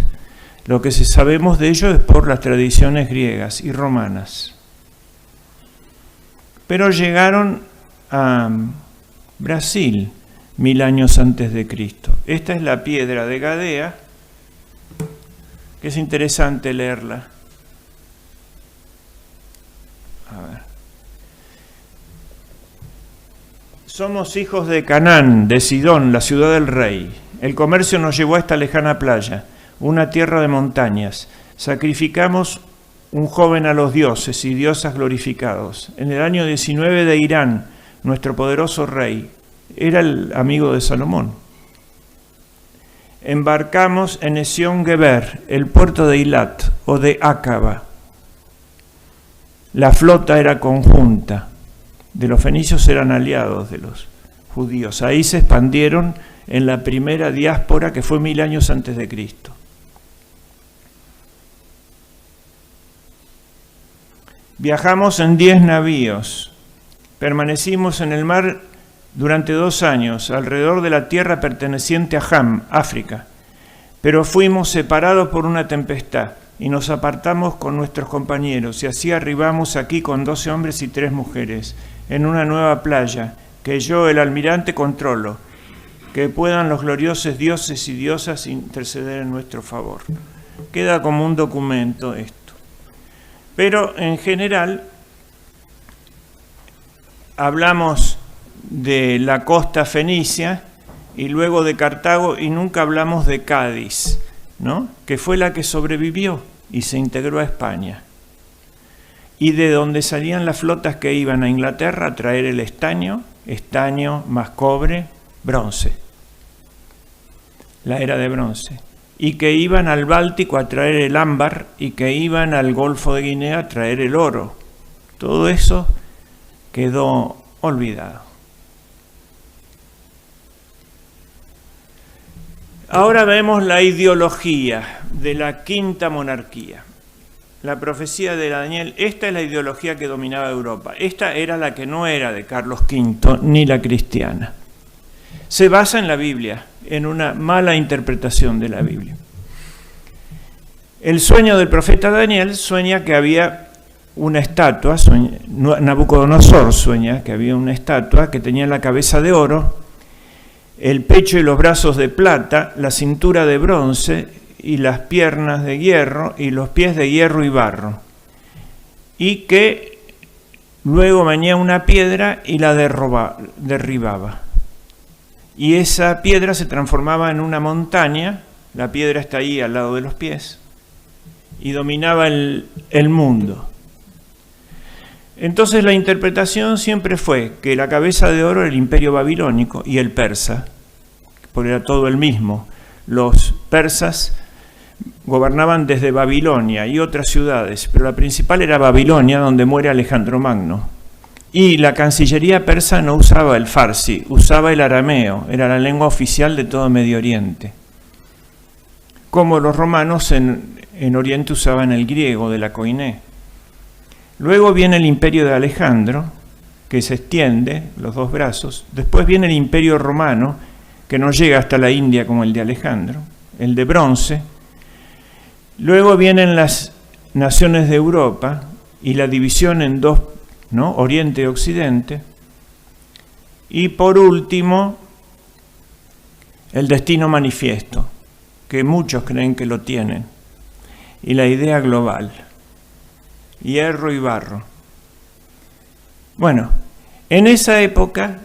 Lo que sabemos de ello es por las tradiciones griegas y romanas. Pero llegaron a Brasil 1000 años antes de Cristo. Esta es la piedra de Gadea, que es interesante leerla. A ver. Somos hijos de Canaán, de Sidón, la ciudad del rey. El comercio nos llevó a esta lejana playa, una tierra de montañas. Sacrificamos un joven a los dioses y diosas glorificados. En el año 19 de Irán, nuestro poderoso rey, era el amigo de Salomón. Embarcamos en Esión Geber, el puerto de Eilat o de Acaba. La flota era conjunta. De los fenicios eran aliados de los judíos. Ahí se expandieron en la primera diáspora, que fue 1000 años antes de Cristo. Viajamos en 10 navíos. Permanecimos en el mar durante 2 años, alrededor de la tierra perteneciente a Ham, África. Pero fuimos separados por una tempestad y nos apartamos con nuestros compañeros, y así arribamos aquí con 12 hombres y 3 mujeres, en una nueva playa, que yo, el almirante, controlo, que puedan los gloriosos dioses y diosas interceder en nuestro favor. Queda como un documento esto. Pero en general hablamos de la costa fenicia y luego de Cartago, y nunca hablamos de Cádiz, ¿no?, que fue la que sobrevivió y se integró a España, y de donde salían las flotas que iban a Inglaterra a traer el estaño más cobre, bronce, la era de bronce, y que iban al Báltico a traer el ámbar, y que iban al Golfo de Guinea a traer el oro. Todo eso quedó olvidado. Ahora vemos la ideología de la quinta monarquía. La profecía de Daniel, esta es la ideología que dominaba Europa. Esta era la que no era de Carlos V, ni la cristiana. Se basa en la Biblia, en una mala interpretación de la Biblia. El sueño del profeta Daniel sueña que había una estatua, Nabucodonosor sueña que había una estatua que tenía la cabeza de oro, el pecho y los brazos de plata, la cintura de bronce y las piernas de hierro y los pies de hierro y barro, y que luego venía una piedra y la derribaba, y esa piedra se transformaba en una montaña. La piedra está ahí al lado de los pies y dominaba el mundo. Entonces la interpretación siempre fue que la cabeza de oro era el imperio babilónico y el persa, porque era todo el mismo. Los persas gobernaban desde Babilonia y otras ciudades, pero la principal era Babilonia, donde muere Alejandro Magno. Y la Cancillería persa no usaba el farsi, usaba el arameo, era la lengua oficial de todo Medio Oriente. Como los romanos en Oriente usaban el griego de la Koiné. Luego viene el imperio de Alejandro, que se extiende, los dos brazos. Después viene el imperio romano, que no llega hasta la India como el de Alejandro, el de bronce. Luego vienen las naciones de Europa y la división en dos, ¿no? Oriente y Occidente. Y por último, el destino manifiesto, que muchos creen que lo tienen, y la idea global, hierro y barro. Bueno, en esa época,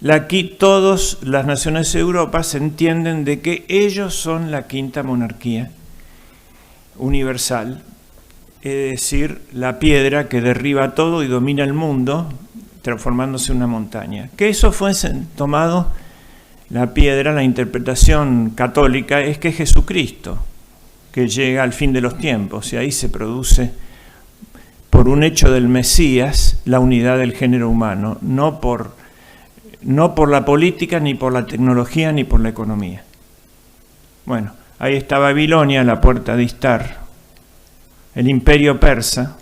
aquí todas las naciones de Europa se entienden de que ellos son la quinta monarquía universal, es decir, la piedra que derriba todo y domina el mundo, transformándose en una montaña. Que eso fuese tomado, la piedra, la interpretación católica, es que es Jesucristo, que llega al fin de los tiempos, y ahí se produce, por un hecho del Mesías, la unidad del género humano, no por la política, ni por la tecnología, ni por la economía. Bueno, ahí está Babilonia, la puerta de Istar, el imperio persa.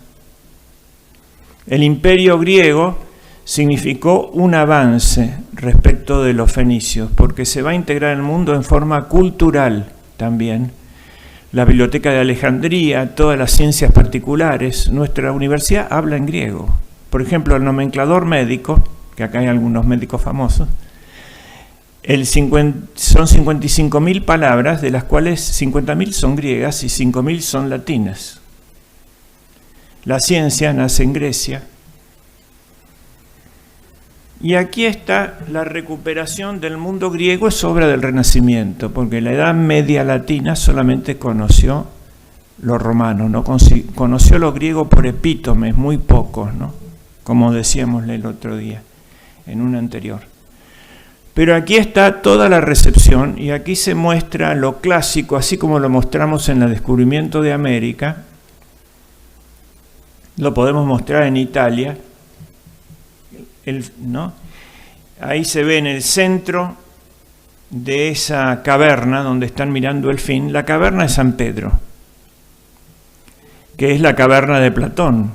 El imperio griego significó un avance respecto de los fenicios, porque se va a integrar el mundo en forma cultural también. La Biblioteca de Alejandría, todas las ciencias particulares, nuestra universidad habla en griego. Por ejemplo, el nomenclador médico, que acá hay algunos médicos famosos, son 55.000 palabras, de las cuales 50.000 son griegas y 5.000 son latinas. La ciencia nace en Grecia. Y aquí está la recuperación del mundo griego, es obra del Renacimiento, porque la Edad Media latina solamente conoció lo romano, no conoció lo griego por epítomes, muy pocos, ¿no? Como decíamos el otro día, en un anterior. Pero aquí está toda la recepción, y aquí se muestra lo clásico, así como lo mostramos en el descubrimiento de América, lo podemos mostrar en Italia, ¿no? Ahí se ve en el centro de esa caverna donde están mirando el fin, la caverna de San Pedro, que es la caverna de Platón,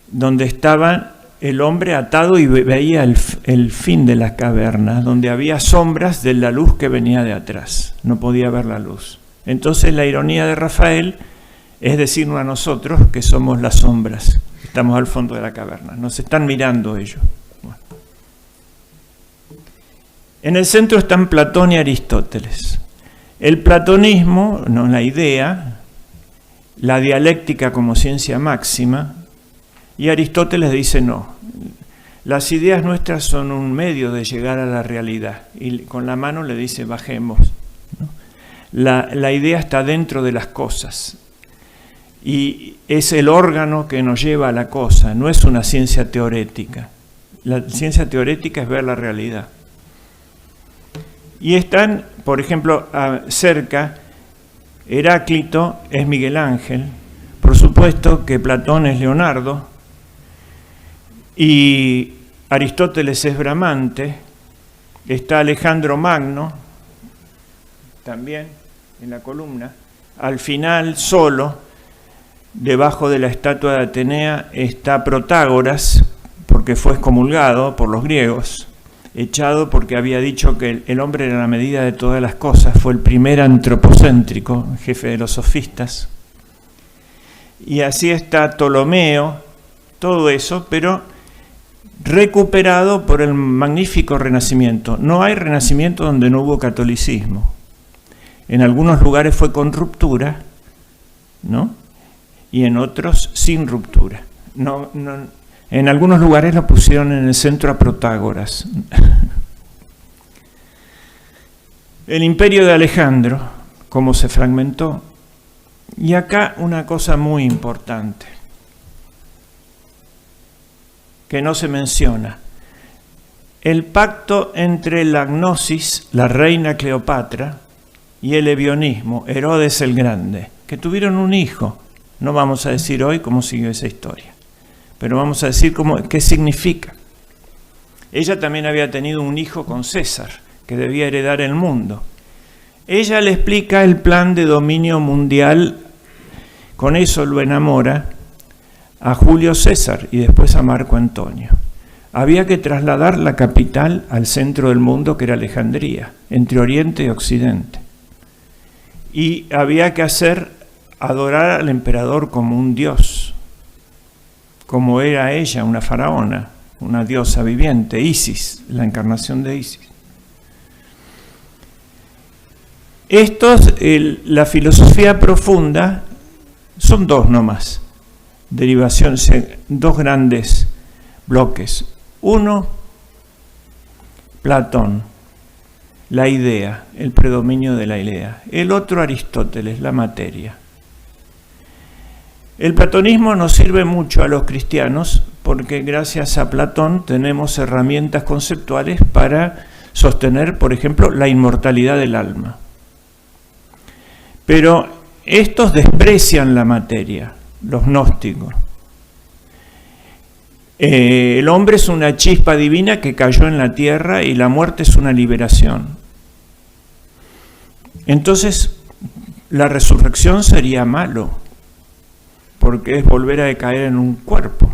donde estaba el hombre atado y veía el fin de la caverna, donde había sombras de la luz que venía de atrás, no podía ver la luz. Entonces la ironía de Rafael es decirnos a nosotros que somos las sombras, estamos al fondo de la caverna, nos están mirando ellos. Bueno. En el centro están Platón y Aristóteles. El platonismo, no, la idea, la dialéctica como ciencia máxima, y Aristóteles dice no, las ideas nuestras son un medio de llegar a la realidad, y con la mano le dice bajemos, ¿no? La idea está dentro de las cosas, y es el órgano que nos lleva a la cosa, no es una ciencia teorética. La ciencia teorética es ver la realidad. Y están, por ejemplo, cerca, Heráclito es Miguel Ángel, por supuesto que Platón es Leonardo, y Aristóteles es Bramante, está Alejandro Magno, también en la columna, al final solo, debajo de la estatua de Atenea, está Protágoras, porque fue excomulgado por los griegos, echado porque había dicho que el hombre era la medida de todas las cosas, fue el primer antropocéntrico, jefe de los sofistas. Y así está Ptolomeo, todo eso, pero recuperado por el magnífico Renacimiento. No hay Renacimiento donde no hubo catolicismo. En algunos lugares fue con ruptura, ¿no? Y en otros sin ruptura. En algunos lugares lo pusieron en el centro a Protágoras. El imperio de Alejandro, cómo se fragmentó. Y acá una cosa muy importante, que no se menciona. El pacto entre la gnosis, la reina Cleopatra, y el ebionismo, Herodes el Grande, que tuvieron un hijo. No vamos a decir hoy cómo siguió esa historia. pero vamos a decir qué significa. Ella también había tenido un hijo con César, que debía heredar el mundo. Ella le explica el plan de dominio mundial, con eso lo enamora a Julio César y después a Marco Antonio. Había que trasladar la capital al centro del mundo, que era Alejandría, entre Oriente y Occidente. Y había que adorar al emperador como un dios, como era ella, una faraona, una diosa viviente, Isis, la encarnación de Isis. La filosofía profunda, son dos nomás, derivaciones, dos grandes bloques. Uno, Platón, la idea, el predominio de la idea. El otro, Aristóteles, la materia. El platonismo nos sirve mucho a los cristianos porque gracias a Platón tenemos herramientas conceptuales para sostener, por ejemplo, la inmortalidad del alma. Pero estos desprecian la materia, los gnósticos. El hombre es una chispa divina que cayó en la tierra y la muerte es una liberación. Entonces, la resurrección sería malo, porque es volver a decaer en un cuerpo,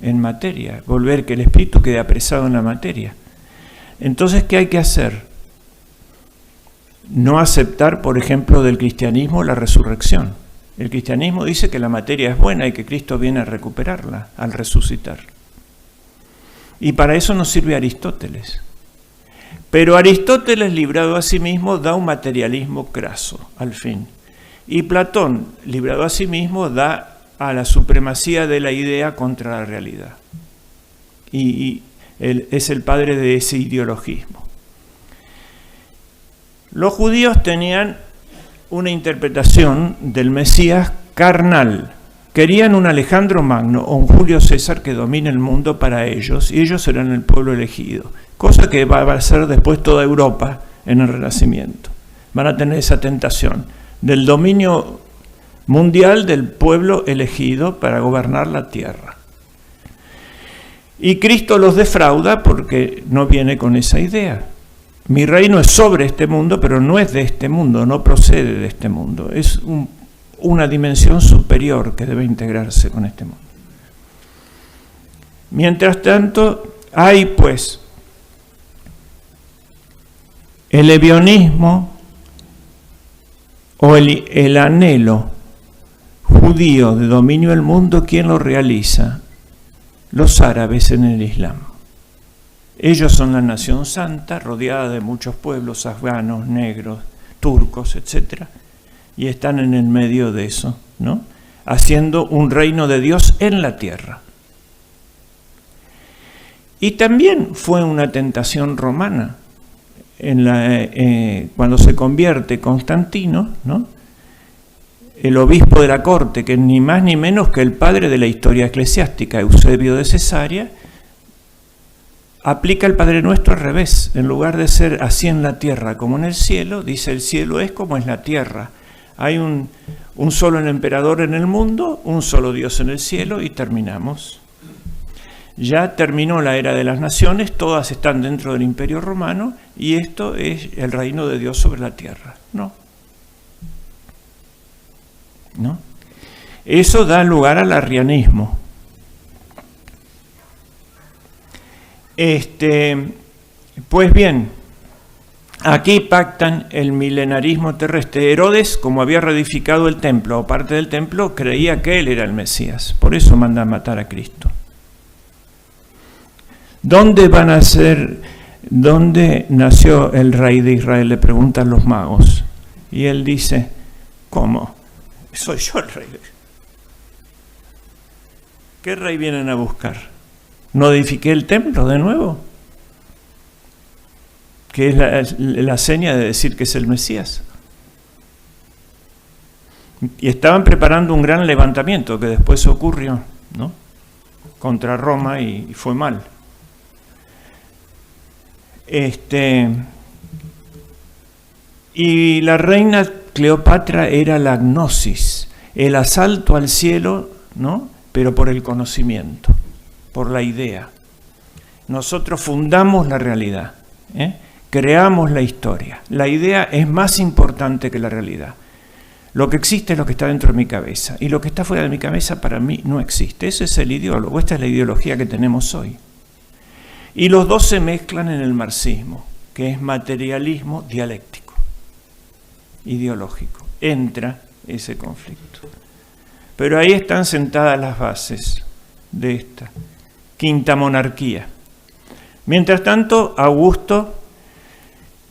en materia, volver que el espíritu quede apresado en la materia. Entonces, ¿qué hay que hacer? No aceptar, por ejemplo, del cristianismo la resurrección. El cristianismo dice que la materia es buena y que Cristo viene a recuperarla al resucitar. Y para eso nos sirve Aristóteles. Pero Aristóteles, librado a sí mismo, da un materialismo craso, al fin. Y Platón, librado a sí mismo, da a la supremacía de la idea contra la realidad. Y él es el padre de ese ideologismo. Los judíos tenían una interpretación del Mesías carnal. Querían un Alejandro Magno o un Julio César que domine el mundo para ellos, y ellos serán el pueblo elegido, cosa que va a ser después toda Europa en el Renacimiento. Van a tener esa tentación del dominio mundial del pueblo elegido para gobernar la tierra. Y Cristo los defrauda porque no viene con esa idea. Mi reino es sobre este mundo, pero no es de este mundo, no procede de este mundo. Es una dimensión superior que debe integrarse con este mundo. Mientras tanto, hay pues el evionismo o el anhelo judío de dominio del mundo. ¿Quién lo realiza? Los árabes en el Islam. Ellos son la nación santa, rodeada de muchos pueblos afganos, negros, turcos, etc. Y están en el medio de eso, ¿no? Haciendo un reino de Dios en la tierra. Y también fue una tentación romana. Cuando se convierte Constantino, ¿no? El obispo de la corte, que es ni más ni menos que el padre de la historia eclesiástica, Eusebio de Cesarea, aplica el Padre Nuestro al revés. En lugar de ser así en la tierra como en el cielo, dice el cielo es como es la tierra. Hay un solo emperador en el mundo, un solo Dios en el cielo y terminamos. Ya terminó la era de las naciones, todas están dentro del Imperio Romano y esto es el reino de Dios sobre la tierra. No. Eso da lugar al arrianismo. Pues bien, aquí pactan el milenarismo terrestre. Herodes, como había reedificado el templo o parte del templo, creía que él era el Mesías. Por eso manda a matar a Cristo. ¿Dónde nació el rey de Israel? Le preguntan los magos. Y él dice, ¿cómo? Soy yo el rey. ¿Qué rey vienen a buscar? ¿No edifiqué el templo de nuevo? Que es la seña de decir que es el Mesías. Y estaban preparando un gran levantamiento que después ocurrió, ¿no? Contra Roma y fue mal. Y la reina Cleopatra era la gnosis, el asalto al cielo, ¿no? pero por el conocimiento, por la idea. Nosotros fundamos la realidad, creamos la historia. La idea es más importante que la realidad. Lo que existe es lo que está dentro de mi cabeza, y lo que está fuera de mi cabeza para mí no existe. Ese es el ideólogo, esta es la ideología que tenemos hoy. Y los dos se mezclan en el marxismo, que es materialismo dialéctico, ideológico. Entra ese conflicto. Pero ahí están sentadas las bases de esta quinta monarquía. Mientras tanto, Augusto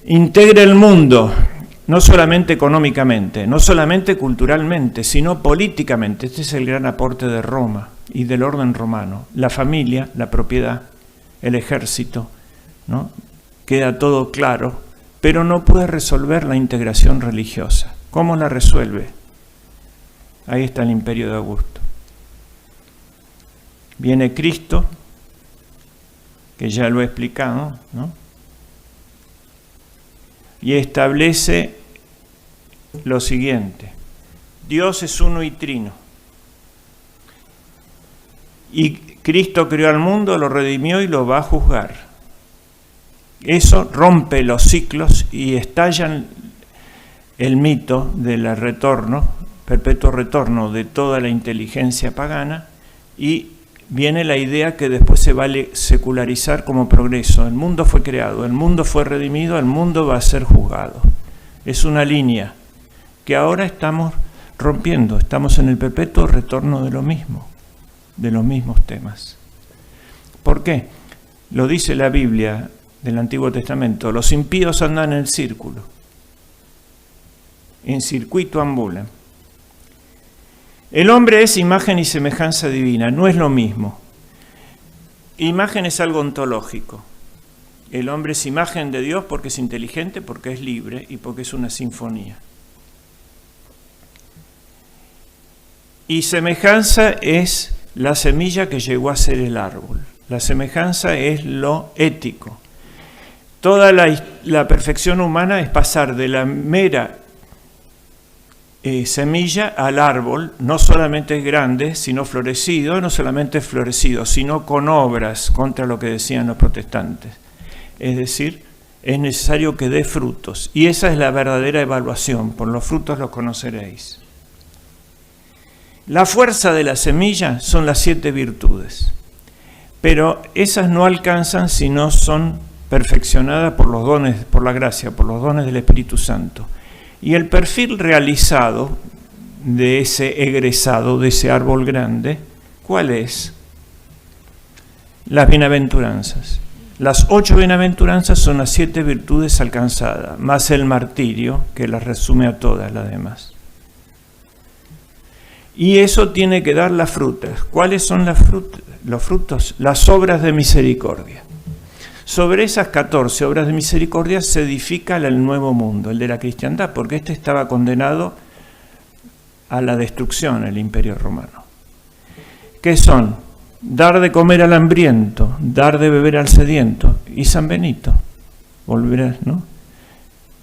integra el mundo, no solamente económicamente, no solamente culturalmente, sino políticamente. Este es el gran aporte de Roma y del orden romano. La familia, la propiedad, el ejército, ¿no? Queda todo claro, pero no puede resolver la integración religiosa. ¿Cómo la resuelve? Ahí está el imperio de Augusto. Viene Cristo, que ya lo he explicado, ¿no? Y establece lo siguiente: Dios es uno y trino. Y Cristo creó al mundo, lo redimió y lo va a juzgar. Eso rompe los ciclos y estalla el mito del retorno, perpetuo retorno de toda la inteligencia pagana, y viene la idea que después se va a secularizar como progreso. El mundo fue creado, el mundo fue redimido, el mundo va a ser juzgado. Es una línea que ahora estamos rompiendo, estamos en el perpetuo retorno de lo mismo, de los mismos temas. ¿Por qué? Lo dice la Biblia del Antiguo Testamento: los impíos andan en el círculo, en circuito ambulan. El hombre es imagen y semejanza divina, no es lo mismo. Imagen es algo ontológico. El hombre es imagen de Dios porque es inteligente, porque es libre y porque es una sinfonía. Y semejanza es la semilla que llegó a ser el árbol. La semejanza es lo ético. Toda la perfección humana es pasar de la mera semilla al árbol, no solamente grande, sino florecido, no solamente florecido, sino con obras, contra lo que decían los protestantes. Es decir, es necesario que dé frutos, y esa es la verdadera evaluación: por los frutos los conoceréis. La fuerza de la semilla son las 7 virtudes, pero esas no alcanzan si no son perfeccionadas por los dones, por la gracia, por los dones del Espíritu Santo. Y el perfil realizado de ese egresado, de ese árbol grande, ¿cuál es? Las bienaventuranzas. Las 8 bienaventuranzas son las 7 virtudes alcanzadas, más el martirio, que las resume a todas las demás. Y eso tiene que dar las frutas. ¿Cuáles son los frutos? Las obras de misericordia. Sobre esas 14 obras de misericordia se edifica el nuevo mundo, el de la cristiandad, porque este estaba condenado a la destrucción, el imperio romano. ¿Qué son? Dar de comer al hambriento, dar de beber al sediento, y San Benito, volver, ¿no?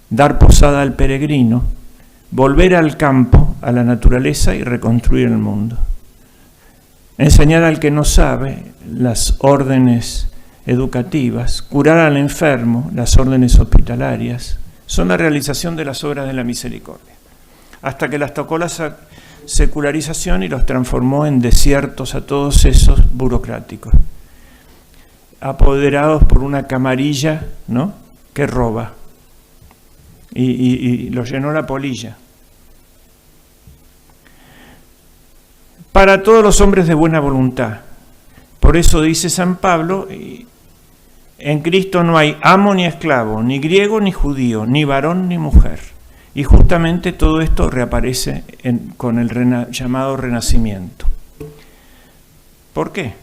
Dar posada al peregrino, volver al campo, a la naturaleza y reconstruir el mundo. Enseñar al que no sabe las órdenes educativas, curar al enfermo, las órdenes hospitalarias, son la realización de las obras de la misericordia, hasta que las tocó la secularización y los transformó en desiertos a todos esos burocráticos, apoderados por una camarilla, ¿no?, que roba, y los llenó la polilla. Para todos los hombres de buena voluntad. Por eso dice San Pablo: en Cristo no hay amo ni esclavo, ni griego ni judío, ni varón ni mujer. Y justamente todo esto reaparece con el llamado Renacimiento. ¿Por qué?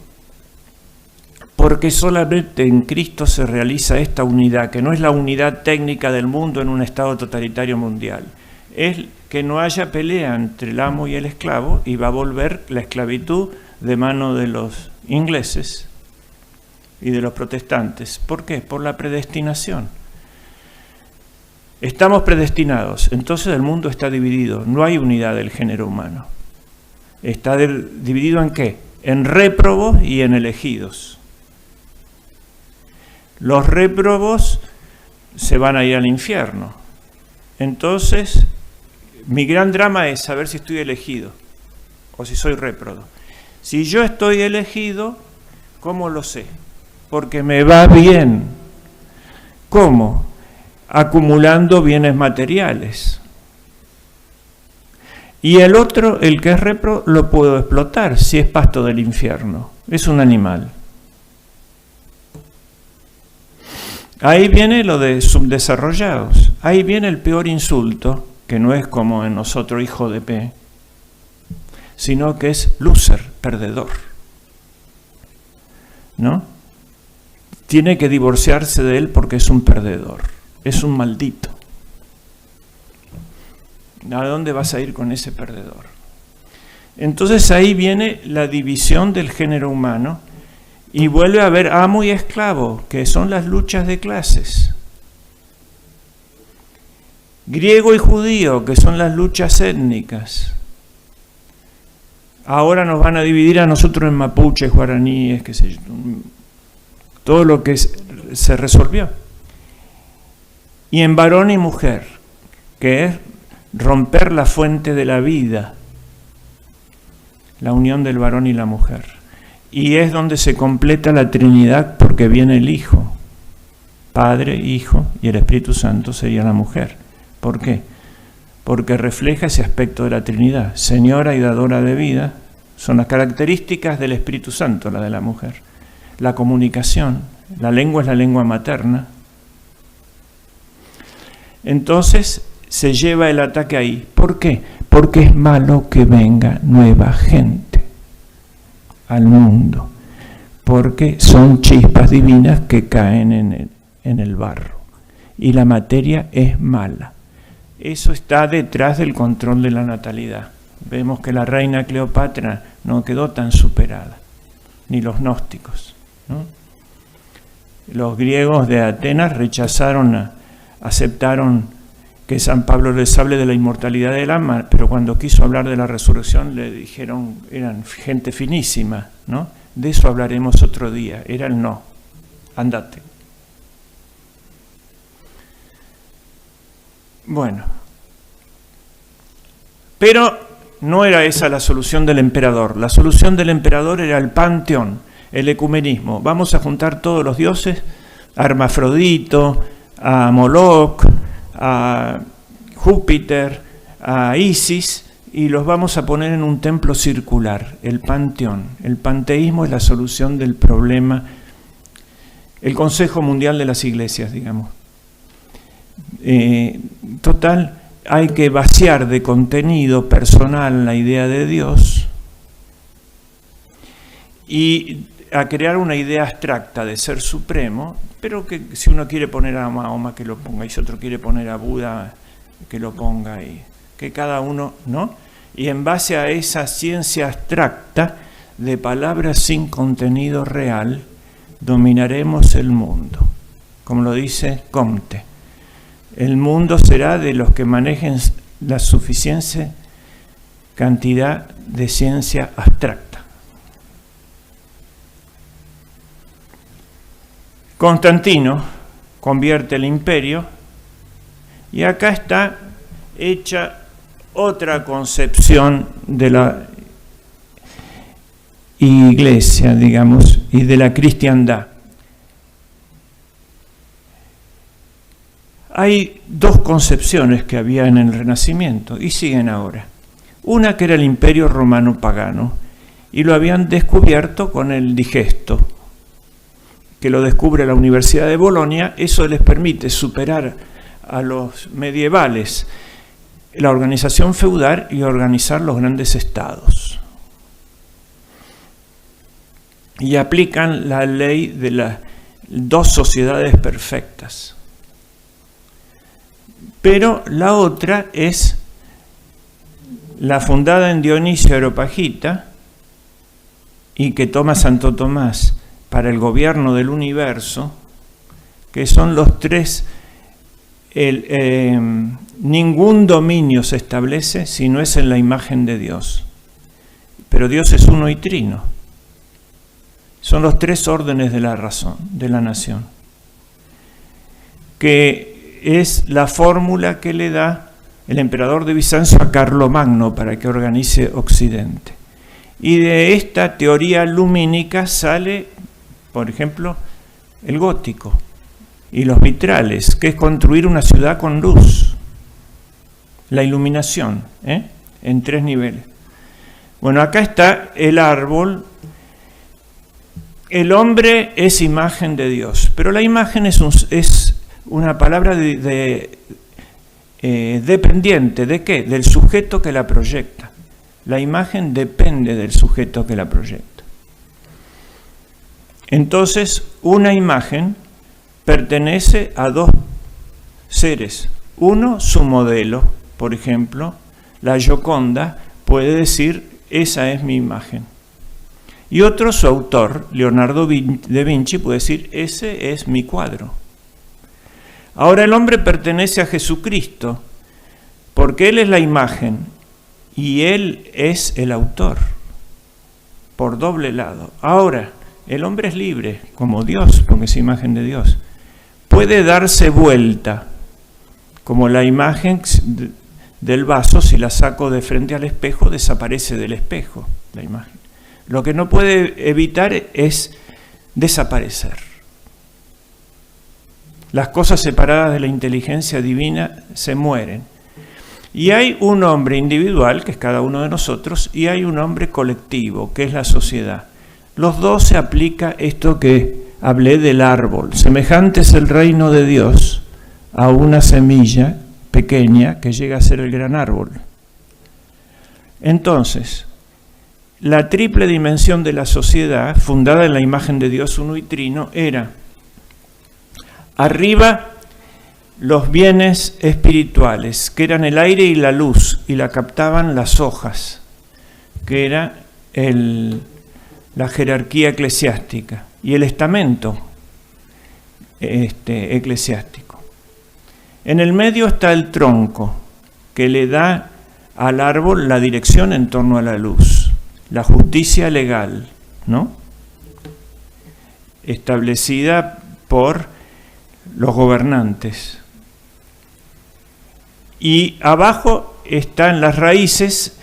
Porque solamente en Cristo se realiza esta unidad, que no es la unidad técnica del mundo en un estado totalitario mundial. Es que no haya pelea entre el amo y el esclavo, y va a volver la esclavitud de mano de los ingleses y de los protestantes. ¿Por qué? Por la predestinación. Estamos predestinados, entonces el mundo está dividido, no hay unidad del género humano. ¿Está dividido en qué? en réprobos y en elegidos. Los réprobos se van a ir al infierno. Entonces, mi gran drama es saber si estoy elegido o si soy réprobo. Si yo estoy elegido, ¿cómo lo sé? Porque me va bien. ¿Cómo? Acumulando bienes materiales. Y el otro, el que es réprobo, lo puedo explotar si es pasto del infierno. Es un animal. Ahí viene lo de subdesarrollados. Ahí viene el peor insulto, que no es como en nosotros, hijo de P, sino que es loser, perdedor. ¿No? Tiene que divorciarse de él porque es un perdedor, es un maldito. ¿A dónde vas a ir con ese perdedor? Entonces ahí viene la división del género humano y vuelve a haber amo y esclavo, que son las luchas de clases. Griego y judío, que son las luchas étnicas. Ahora nos van a dividir a nosotros en mapuches, guaraníes, qué sé yo, todo lo que se resolvió. Y en varón y mujer, que es romper la fuente de la vida, la unión del varón y la mujer. Y es donde se completa la Trinidad porque viene el Hijo, Padre, Hijo y el Espíritu Santo sería la mujer. ¿Por qué? Porque refleja ese aspecto de la Trinidad. Señora y dadora de vida son las características del Espíritu Santo, la de la mujer. La comunicación, la lengua es la lengua materna. Entonces se lleva el ataque ahí. ¿Por qué? Porque es malo que venga nueva gente al mundo, porque son chispas divinas que caen en el barro y la materia es mala. Eso está detrás del control de la natalidad. Vemos que la reina Cleopatra no quedó tan superada, ni los gnósticos, ¿no? Los griegos de Atenas aceptaron que San Pablo les hable de la inmortalidad del alma, pero cuando quiso hablar de la resurrección le dijeron, eran gente finísima, ¿no? De eso hablaremos otro día. Era el no, andate. Bueno, pero no era esa la solución del emperador. La solución del emperador era el panteón, el ecumenismo. Vamos a juntar todos los dioses, a Hermafrodito, a Moloch, a Júpiter, a Isis, y los vamos a poner en un templo circular, el panteón. El panteísmo es la solución del problema, el Consejo Mundial de las Iglesias, digamos. Total, hay que vaciar de contenido personal la idea de Dios y a crear una idea abstracta de ser supremo, pero que si uno quiere poner a Mahoma, que lo ponga, y si otro quiere poner a Buda, que lo ponga, y que cada uno, ¿no? Y en base a esa ciencia abstracta de palabras sin contenido real, dominaremos el mundo. Como lo dice Comte, el mundo será de los que manejen la suficiente cantidad de ciencia abstracta. Constantino convierte el imperio y acá está hecha otra concepción de la iglesia, digamos, y de la cristiandad. Hay dos concepciones que había en el Renacimiento y siguen ahora. Una que era el imperio romano pagano y lo habían descubierto con el digesto, que lo descubre la Universidad de Bolonia. Eso les permite superar a los medievales la organización feudal y organizar los grandes estados. Y aplican la ley de las dos sociedades perfectas. Pero la otra es la fundada en Dionisio Areopagita y que toma Santo Tomás para el gobierno del universo, que son los tres. Ningún dominio se establece si no es en la imagen de Dios. Pero Dios es uno y trino. Son los 3 órdenes de la razón, de la nación, que es la fórmula que le da el emperador de Bizancio a Carlomagno para que organice Occidente. Y de esta teoría lumínica sale, por ejemplo, el gótico y los vitrales, que es construir una ciudad con luz, la iluminación, en 3 niveles. Bueno, acá está el árbol. El hombre es imagen de Dios, pero la imagen es una palabra dependiente. ¿De qué? Del sujeto que la proyecta. La imagen depende del sujeto que la proyecta. Entonces, una imagen pertenece a 2 seres. Uno, su modelo. Por ejemplo, la Gioconda puede decir, esa es mi imagen. Y otro, su autor, Leonardo da Vinci, puede decir, ese es mi cuadro. Ahora el hombre pertenece a Jesucristo, porque Él es la imagen y Él es el autor, por doble lado. Ahora, el hombre es libre, como Dios, porque es imagen de Dios. Puede darse vuelta, como la imagen del vaso, si la saco de frente al espejo, desaparece del espejo la imagen. Lo que no puede evitar es desaparecer. Las cosas separadas de la inteligencia divina se mueren. Y hay un hombre individual, que es cada uno de nosotros, y hay un hombre colectivo, que es la sociedad. Los dos se aplica esto que hablé del árbol. Semejante es el reino de Dios a una semilla pequeña que llega a ser el gran árbol. Entonces, la triple dimensión de la sociedad, fundada en la imagen de Dios uno y trino, era arriba los bienes espirituales, que eran el aire y la luz, y la captaban las hojas, que era la jerarquía eclesiástica, y el estamento eclesiástico. En el medio está el tronco, que le da al árbol la dirección en torno a la luz, la justicia legal, ¿no? Establecida por los gobernantes. Y abajo están las raíces,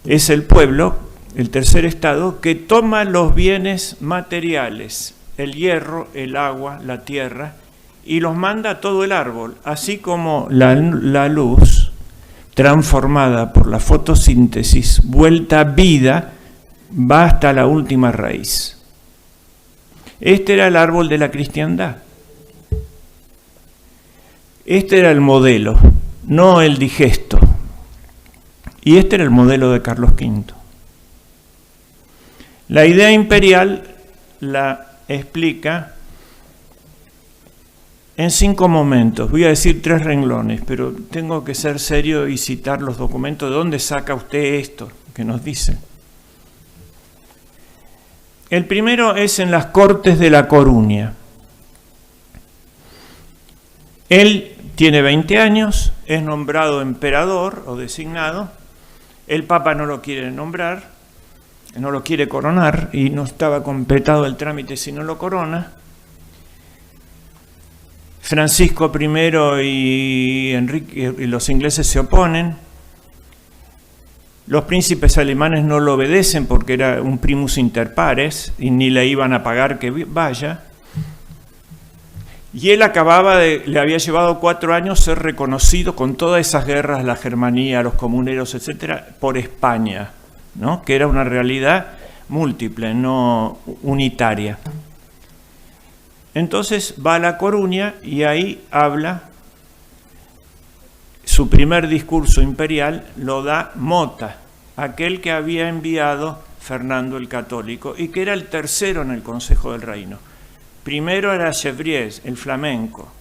es el pueblo, el tercer estado, que toma los bienes materiales, el hierro, el agua, la tierra, y los manda a todo el árbol, así como la luz, transformada por la fotosíntesis, vuelta a vida, va hasta la última raíz. Este era el árbol de la cristiandad. Este era el modelo, no el digesto. Y este era el modelo de Carlos V. La idea imperial la explica en 5 momentos. Voy a decir 3 renglones, pero tengo que ser serio y citar los documentos. ¿De dónde saca usted esto que nos dice? El primero es en las Cortes de La Coruña. Él tiene 20 años, es nombrado emperador o designado. El Papa no lo quiere nombrar, no lo quiere coronar y no estaba completado el trámite si no lo corona. Francisco I y Enrique y los ingleses se oponen. Los príncipes alemanes no lo obedecen porque era un primus inter pares y ni le iban a pagar que vaya. Y él le había llevado 4 años ser reconocido con todas esas guerras, la Germanía, los comuneros, etcétera, por España, ¿no? Que era una realidad múltiple, no unitaria. Entonces va a La Coruña y ahí habla, su primer discurso imperial lo da Mota, aquel que había enviado Fernando el Católico y que era el tercero en el Consejo del Reino. Primero era Chevrier, el flamenco.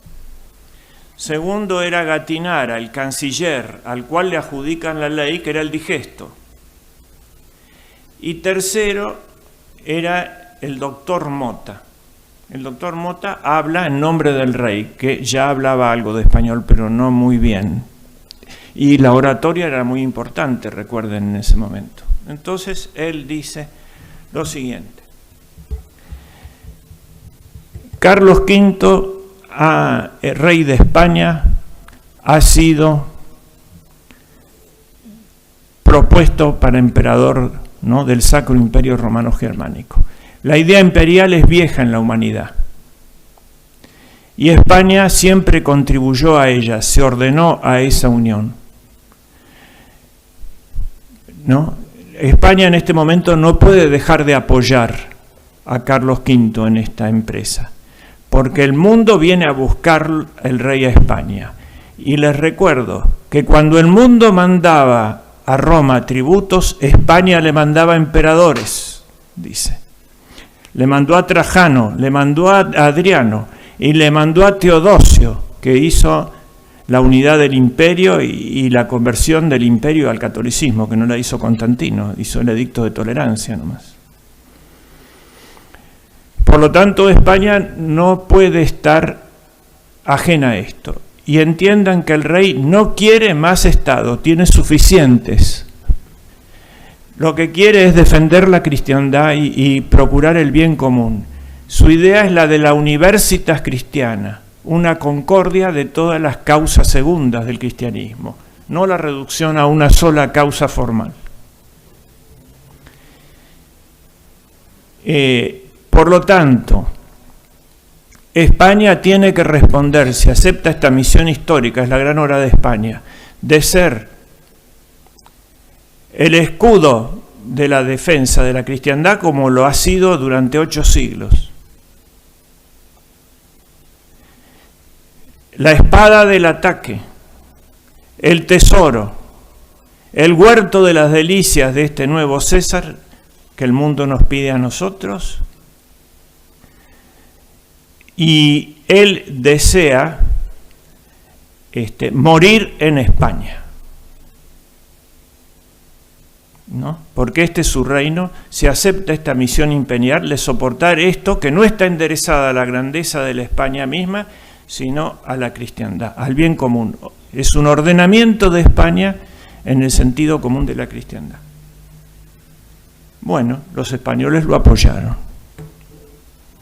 Segundo era Gatinara, el canciller, al cual le adjudican la ley, que era el digesto. Y tercero era el doctor Mota. El doctor Mota habla en nombre del rey, que ya hablaba algo de español, pero no muy bien. Y la oratoria era muy importante, recuerden, en ese momento. Entonces él dice lo siguiente. Carlos V, rey de España, ha sido propuesto para emperador, ¿no?, del Sacro Imperio Romano Germánico. La idea imperial es vieja en la humanidad y España siempre contribuyó a ella, se ordenó a esa unión, ¿no? España en este momento no puede dejar de apoyar a Carlos V en esta empresa, porque el mundo viene a buscar el rey a España. Y les recuerdo que cuando el mundo mandaba a Roma tributos, España le mandaba emperadores, dice. Le mandó a Trajano, le mandó a Adriano y le mandó a Teodosio, que hizo la unidad del imperio y la conversión del imperio al catolicismo, que no la hizo Constantino, hizo el edicto de tolerancia nomás. Por lo tanto, España no puede estar ajena a esto. Y entiendan que el rey no quiere más Estado, tiene suficientes. Lo que quiere es defender la cristiandad y procurar el bien común. Su idea es la de la Universitas Cristiana, una concordia de todas las causas segundas del cristianismo, no la reducción a una sola causa formal. Por lo tanto, España tiene que responder, si acepta esta misión histórica, es la gran hora de España, de ser el escudo de la defensa de la cristiandad como lo ha sido durante 8 siglos. La espada del ataque, el tesoro, el huerto de las delicias de este nuevo César que el mundo nos pide a nosotros. Y él desea morir en España, ¿no? Porque este es su reino. Si acepta esta misión imperial, de soportar esto, que no está enderezada a la grandeza de la España misma, sino a la cristiandad, al bien común. Es un ordenamiento de España en el sentido común de la cristiandad. Bueno, los españoles lo apoyaron,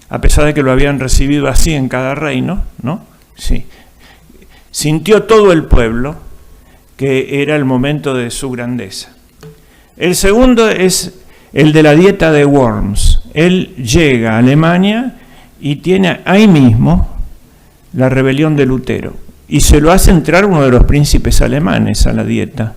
a pesar de que lo habían recibido así en cada reino, ¿no? Sí. Sintió todo el pueblo que era el momento de su grandeza. El segundo es el de la dieta de Worms. Él llega a Alemania y tiene ahí mismo la rebelión de Lutero, y se lo hace entrar uno de los príncipes alemanes a la dieta,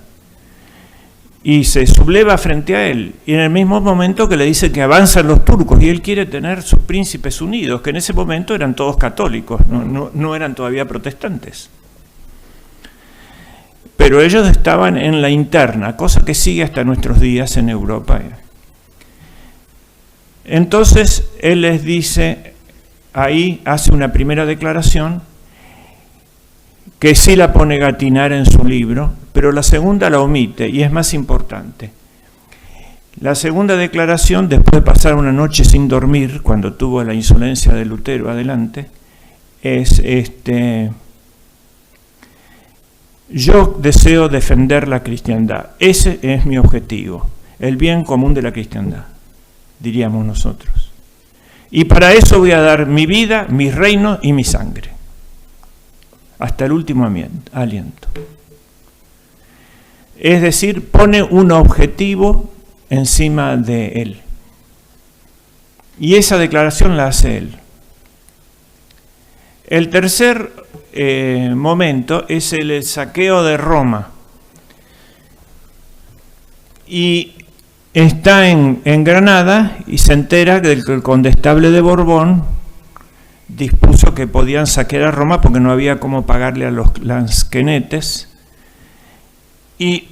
y se subleva frente a él, y en el mismo momento que le dice que avanzan los turcos, y él quiere tener sus príncipes unidos, que en ese momento eran todos católicos, no eran todavía protestantes. Pero ellos estaban en la interna, cosa que sigue hasta nuestros días en Europa. Entonces él les dice, ahí hace una primera declaración, que sí la pone Gatinar en su libro, pero la segunda la omite y es más importante. La segunda declaración, después de pasar una noche sin dormir, cuando tuvo la insolencia de Lutero adelante, es yo deseo defender la cristiandad. Ese es mi objetivo, el bien común de la cristiandad, diríamos nosotros. Y para eso voy a dar mi vida, mi reino y mi sangre, hasta el último aliento. Es decir, pone un objetivo encima de él. Y esa declaración la hace él. El tercer momento es el saqueo de Roma. Y está en Granada y se entera que el condestable de Borbón dispuso que podían saquear a Roma porque no había cómo pagarle a los lansquenetes, y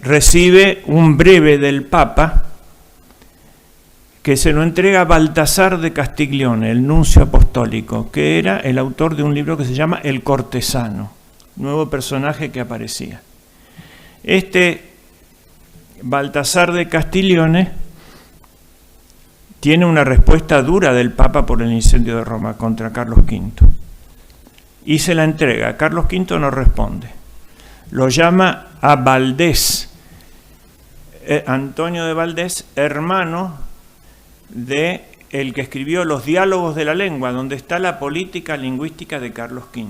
recibe un breve del Papa que se lo entrega a Baltasar de Castiglione, el nuncio apostólico, que era el autor de un libro que se llama El Cortesano, nuevo personaje que aparecía. Baltasar de Castiglione tiene una respuesta dura del Papa por el incendio de Roma contra Carlos V y se la entrega. Carlos V no responde, lo llama a Valdés, Antonio de Valdés, hermano de el que escribió Los diálogos de la lengua, donde está la política lingüística de Carlos V.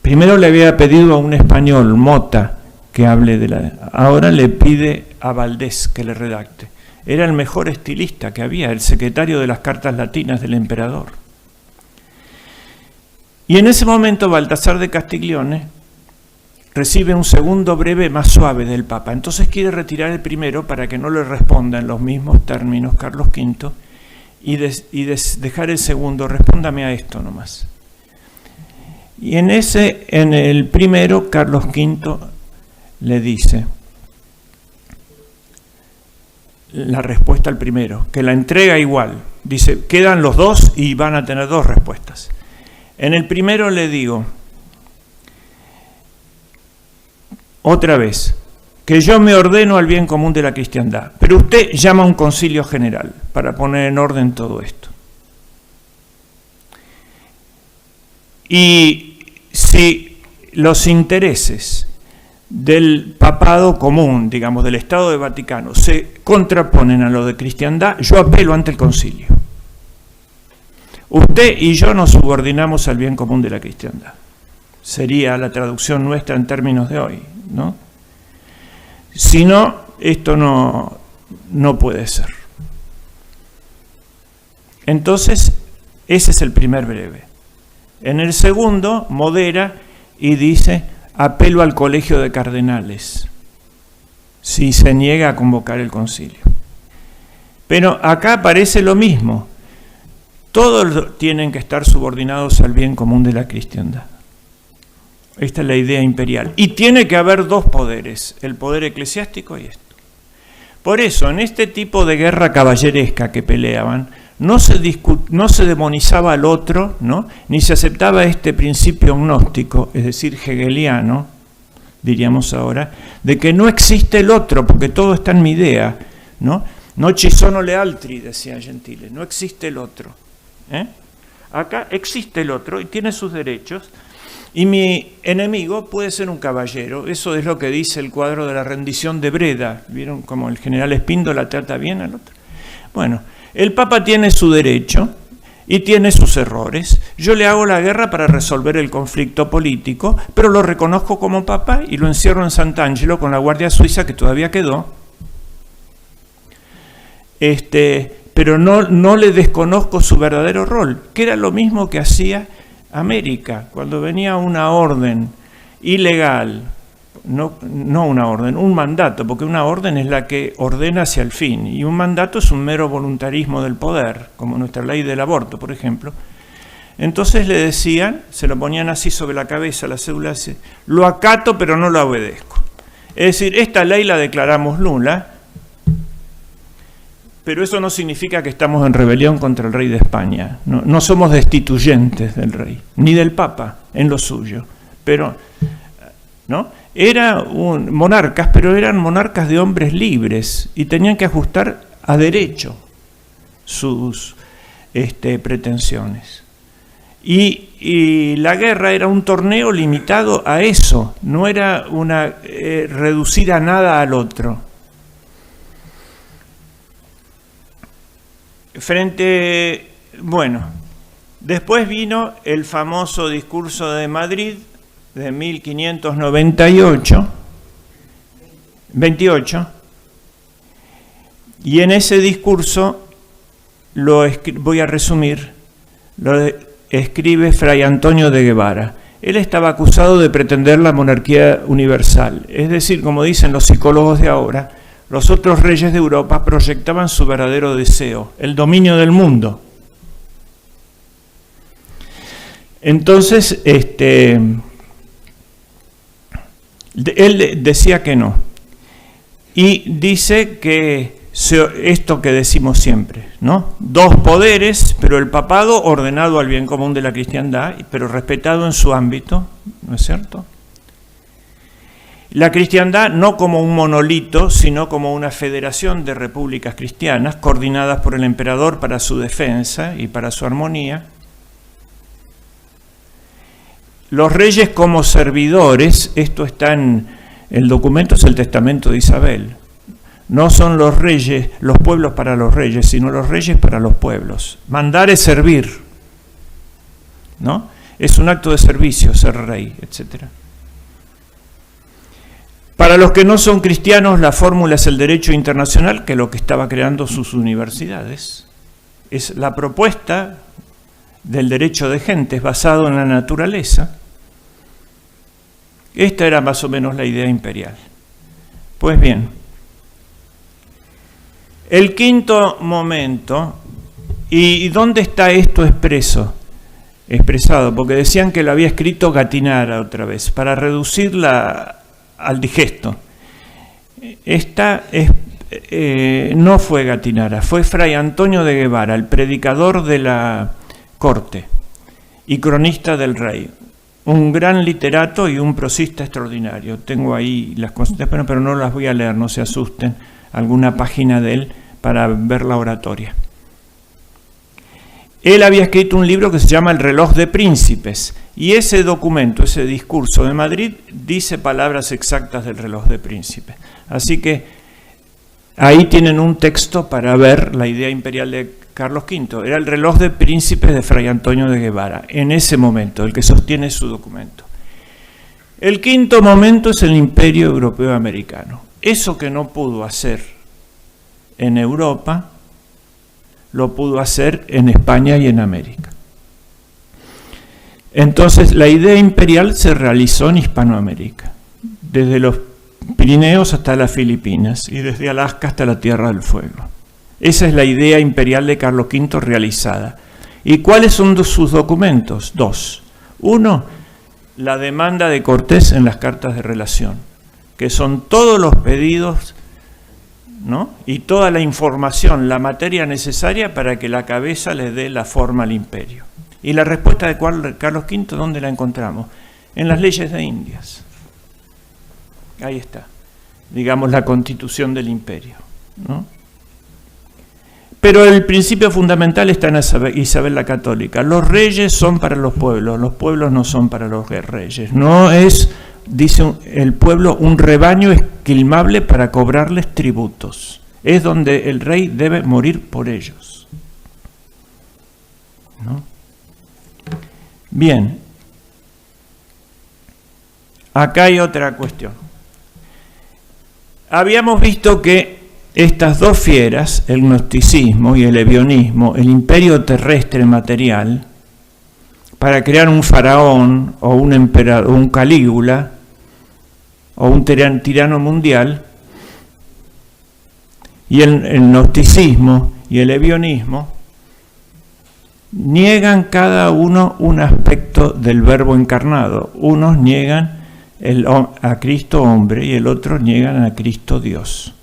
Primero le había pedido a un español, Mota, que hable de la... Ahora le pide a Valdés que le redacte. Era el mejor estilista que había, el secretario de las cartas latinas del emperador. Y en ese momento Baltasar de Castiglione recibe un segundo breve más suave del Papa. Entonces quiere retirar el primero para que no le responda en los mismos términos Carlos V y dejar el segundo, respóndame a esto nomás. Y en el primero, Carlos V le dice la respuesta al primero, que la entrega igual. Dice, quedan los dos y van a tener dos respuestas. En el primero le digo, otra vez, que yo me ordeno al bien común de la cristiandad, pero usted llama a un concilio general para poner en orden todo esto. Y si los intereses del papado común, digamos, del Estado de Vaticano, se contraponen a lo de cristiandad, yo apelo ante el concilio. Usted y yo nos subordinamos al bien común de la cristiandad. Sería la traducción nuestra en términos de hoy, ¿no? Si no, esto no puede ser. Entonces, ese es el primer breve. En el segundo, modera y dice, apelo al colegio de cardenales, si se niega a convocar el concilio. Pero acá aparece lo mismo. Todos tienen que estar subordinados al bien común de la cristiandad. Esta es la idea imperial. Y tiene que haber dos poderes, el poder eclesiástico y esto. Por eso, en este tipo de guerra caballeresca que peleaban, no se demonizaba al otro, ¿no? Ni se aceptaba este principio gnóstico, es decir, hegeliano, diríamos ahora, de que no existe el otro, porque todo está en mi idea, ¿no? No ci sono le altri, decía Gentile, no existe el otro. Acá existe el otro y tiene sus derechos, y mi enemigo puede ser un caballero. Eso es lo que dice el cuadro de la rendición de Breda. ¿Vieron cómo el general Espíndola trata bien al otro? Bueno, el Papa tiene su derecho y tiene sus errores. Yo le hago la guerra para resolver el conflicto político, pero lo reconozco como Papa y lo encierro en Sant'Angelo con la Guardia Suiza que todavía quedó. Pero no le desconozco su verdadero rol, que era lo mismo que hacía América. Cuando venía una orden ilegal, no una orden, un mandato, porque una orden es la que ordena hacia el fin, y un mandato es un mero voluntarismo del poder, como nuestra ley del aborto, por ejemplo. Entonces le decían, se lo ponían así sobre la cabeza, la cédula dice, lo acato pero no lo obedezco. Es decir, esta ley la declaramos nula, pero eso no significa que estamos en rebelión contra el rey de España. No somos destituyentes del rey, ni del Papa en lo suyo. Pero, ¿no? Monarcas, pero eran monarcas de hombres libres y tenían que ajustar a derecho sus pretensiones. Y la guerra era un torneo limitado a eso, no era reducir a nada al otro. Después vino el famoso discurso de Madrid de 1528, y en ese discurso, voy a resumir, lo escribe Fray Antonio de Guevara. Él estaba acusado de pretender la monarquía universal, es decir, como dicen los psicólogos de ahora, los otros reyes de Europa proyectaban su verdadero deseo, el dominio del mundo. Entonces, él decía que no. Y dice que esto que decimos siempre, ¿no? Dos poderes, pero el papado ordenado al bien común de la cristiandad, pero respetado en su ámbito, ¿no es cierto? La cristiandad no como un monolito, sino como una federación de repúblicas cristianas coordinadas por el emperador para su defensa y para su armonía. Los reyes como servidores, esto está en el documento, es el testamento de Isabel. No son los reyes, los pueblos para los reyes, sino los reyes para los pueblos. Mandar es servir, ¿no? Es un acto de servicio ser rey, etc. Para los que no son cristianos, la fórmula es el derecho internacional, que es lo que estaba creando sus universidades. Es la propuesta del derecho de gentes basado en la naturaleza. Esta era más o menos la idea imperial. Pues bien, el quinto momento, ¿y dónde está esto expresado? Porque decían que lo había escrito Gattinara otra vez, para reducirla al digesto. Esta no fue Gattinara, fue Fray Antonio de Guevara, el predicador de la corte y cronista del rey. Un gran literato y un prosista extraordinario. Tengo ahí las consultas, pero no las voy a leer, no se asusten, alguna página de él para ver la oratoria. Él había escrito un libro que se llama El reloj de príncipes, y ese documento, ese discurso de Madrid, dice palabras exactas del reloj de príncipes. Así que ahí tienen un texto para ver la idea imperial de Carlos V. Era el reloj de príncipes de Fray Antonio de Guevara, en ese momento, el que sostiene su documento. El quinto momento es el imperio europeo americano. Eso que no pudo hacer en Europa, lo pudo hacer en España y en América. Entonces, la idea imperial se realizó en Hispanoamérica, desde los Pirineos hasta las Filipinas y desde Alaska hasta la Tierra del Fuego. Esa es la idea imperial de Carlos V realizada. ¿Y cuáles son sus documentos? Dos. Uno, la demanda de Cortés en las cartas de relación, que son todos los pedidos, ¿no? Y toda la información, la materia necesaria para que la cabeza le dé la forma al imperio. Y la respuesta de Carlos V, ¿dónde la encontramos? En las leyes de Indias. Ahí está, digamos, la constitución del imperio, ¿no? Pero el principio fundamental está en Isabel la Católica. Los reyes son para los pueblos no son para los reyes. No es, dice el pueblo, un rebaño esquilmable para cobrarles tributos. Es donde el rey debe morir por ellos, ¿no? Bien, acá hay otra cuestión. Habíamos visto que estas dos fieras, el gnosticismo y el ebionismo, el imperio terrestre material, para crear un faraón o un emperador, un Calígula o un tirano mundial, y el gnosticismo y el ebionismo niegan cada uno un aspecto del verbo encarnado. Unos niegan a Cristo hombre y el otro niegan a Cristo Dios.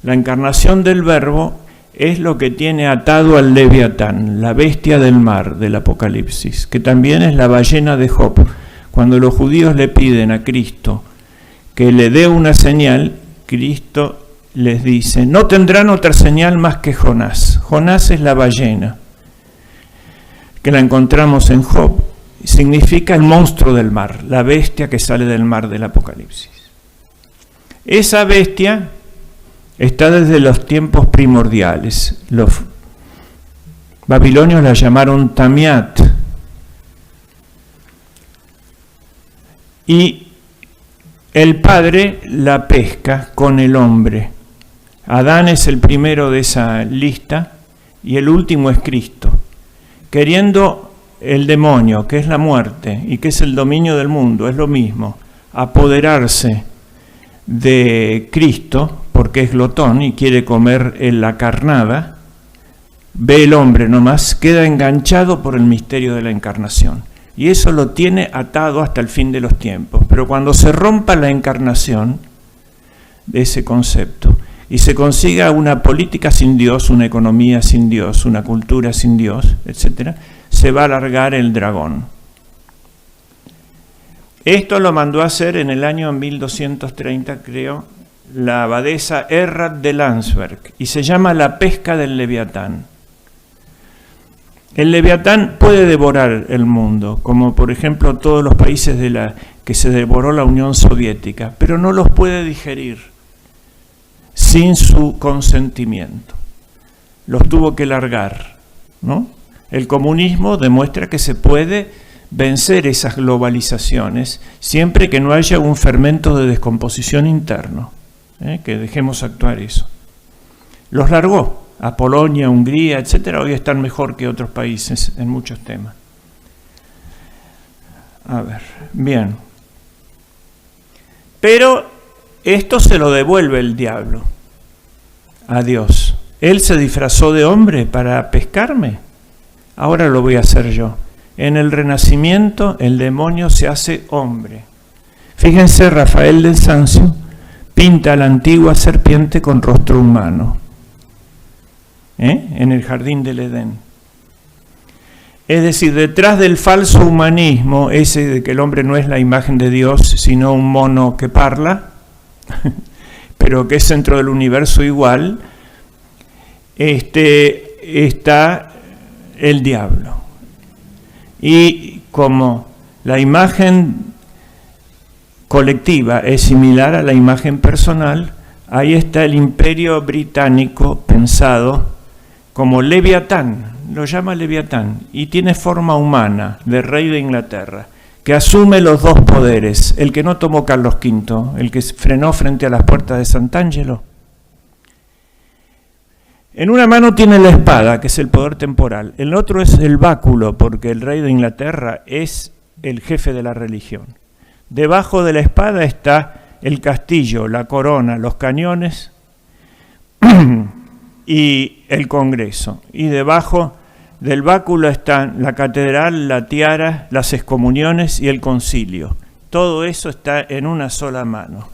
La encarnación del verbo es lo que tiene atado al Leviatán, la bestia del mar del Apocalipsis, que también es la ballena de Job. Cuando los judíos le piden a Cristo que le dé una señal, Cristo les dice, no tendrán otra señal más que Jonás. Jonás es la ballena, que la encontramos en Job. Significa el monstruo del mar, la bestia que sale del mar del Apocalipsis. Esa bestia está desde los tiempos primordiales. Los babilonios la llamaron Tamiat. Y el Padre la pesca con el hombre. Adán es el primero de esa lista y el último es Cristo. Queriendo el demonio, que es la muerte y que es el dominio del mundo, es lo mismo, apoderarse de Cristo, porque es glotón y quiere comer en la carnada, ve el hombre nomás, queda enganchado por el misterio de la encarnación. Y eso lo tiene atado hasta el fin de los tiempos. Pero cuando se rompa la encarnación de ese concepto y se consiga una política sin Dios, una economía sin Dios, una cultura sin Dios, etc., se va a alargar el dragón. Esto lo mandó a hacer en el año 1230, creo, la abadesa Errad de Landsberg, y se llama la pesca del Leviatán. El Leviatán puede devorar el mundo, como por ejemplo todos los países que se devoró la Unión Soviética, pero no los puede digerir. sin su consentimiento. Los tuvo que largar, ¿no? El comunismo demuestra que se puede vencer esas globalizaciones siempre que no haya un fermento de descomposición interno, que dejemos actuar eso. Los largó a Polonia, Hungría, etcétera. Hoy están mejor que otros países en muchos temas. A ver, bien. Pero esto se lo devuelve el diablo a Dios. Él se disfrazó de hombre para pescarme. Ahora lo voy a hacer yo. En el Renacimiento el demonio se hace hombre. Fíjense, Rafael del Sancio pinta a la antigua serpiente con rostro humano, en el jardín del Edén. Es decir, detrás del falso humanismo, ese de que el hombre no es la imagen de Dios, sino un mono que parla, pero que es centro del universo igual, está el diablo. Y como la imagen colectiva es similar a la imagen personal, ahí está el imperio británico pensado como Leviatán, lo llama Leviatán, y tiene forma humana de rey de Inglaterra, que asume los dos poderes, el que no tomó Carlos V, el que frenó frente a las puertas de Sant'Angelo. En una mano tiene la espada, que es el poder temporal. El otro es el báculo, porque el rey de Inglaterra es el jefe de la religión. Debajo de la espada está el castillo, la corona, los cañones y el Congreso. Y debajo del báculo están la catedral, la tiara, las excomuniones y el concilio. Todo eso está en una sola mano.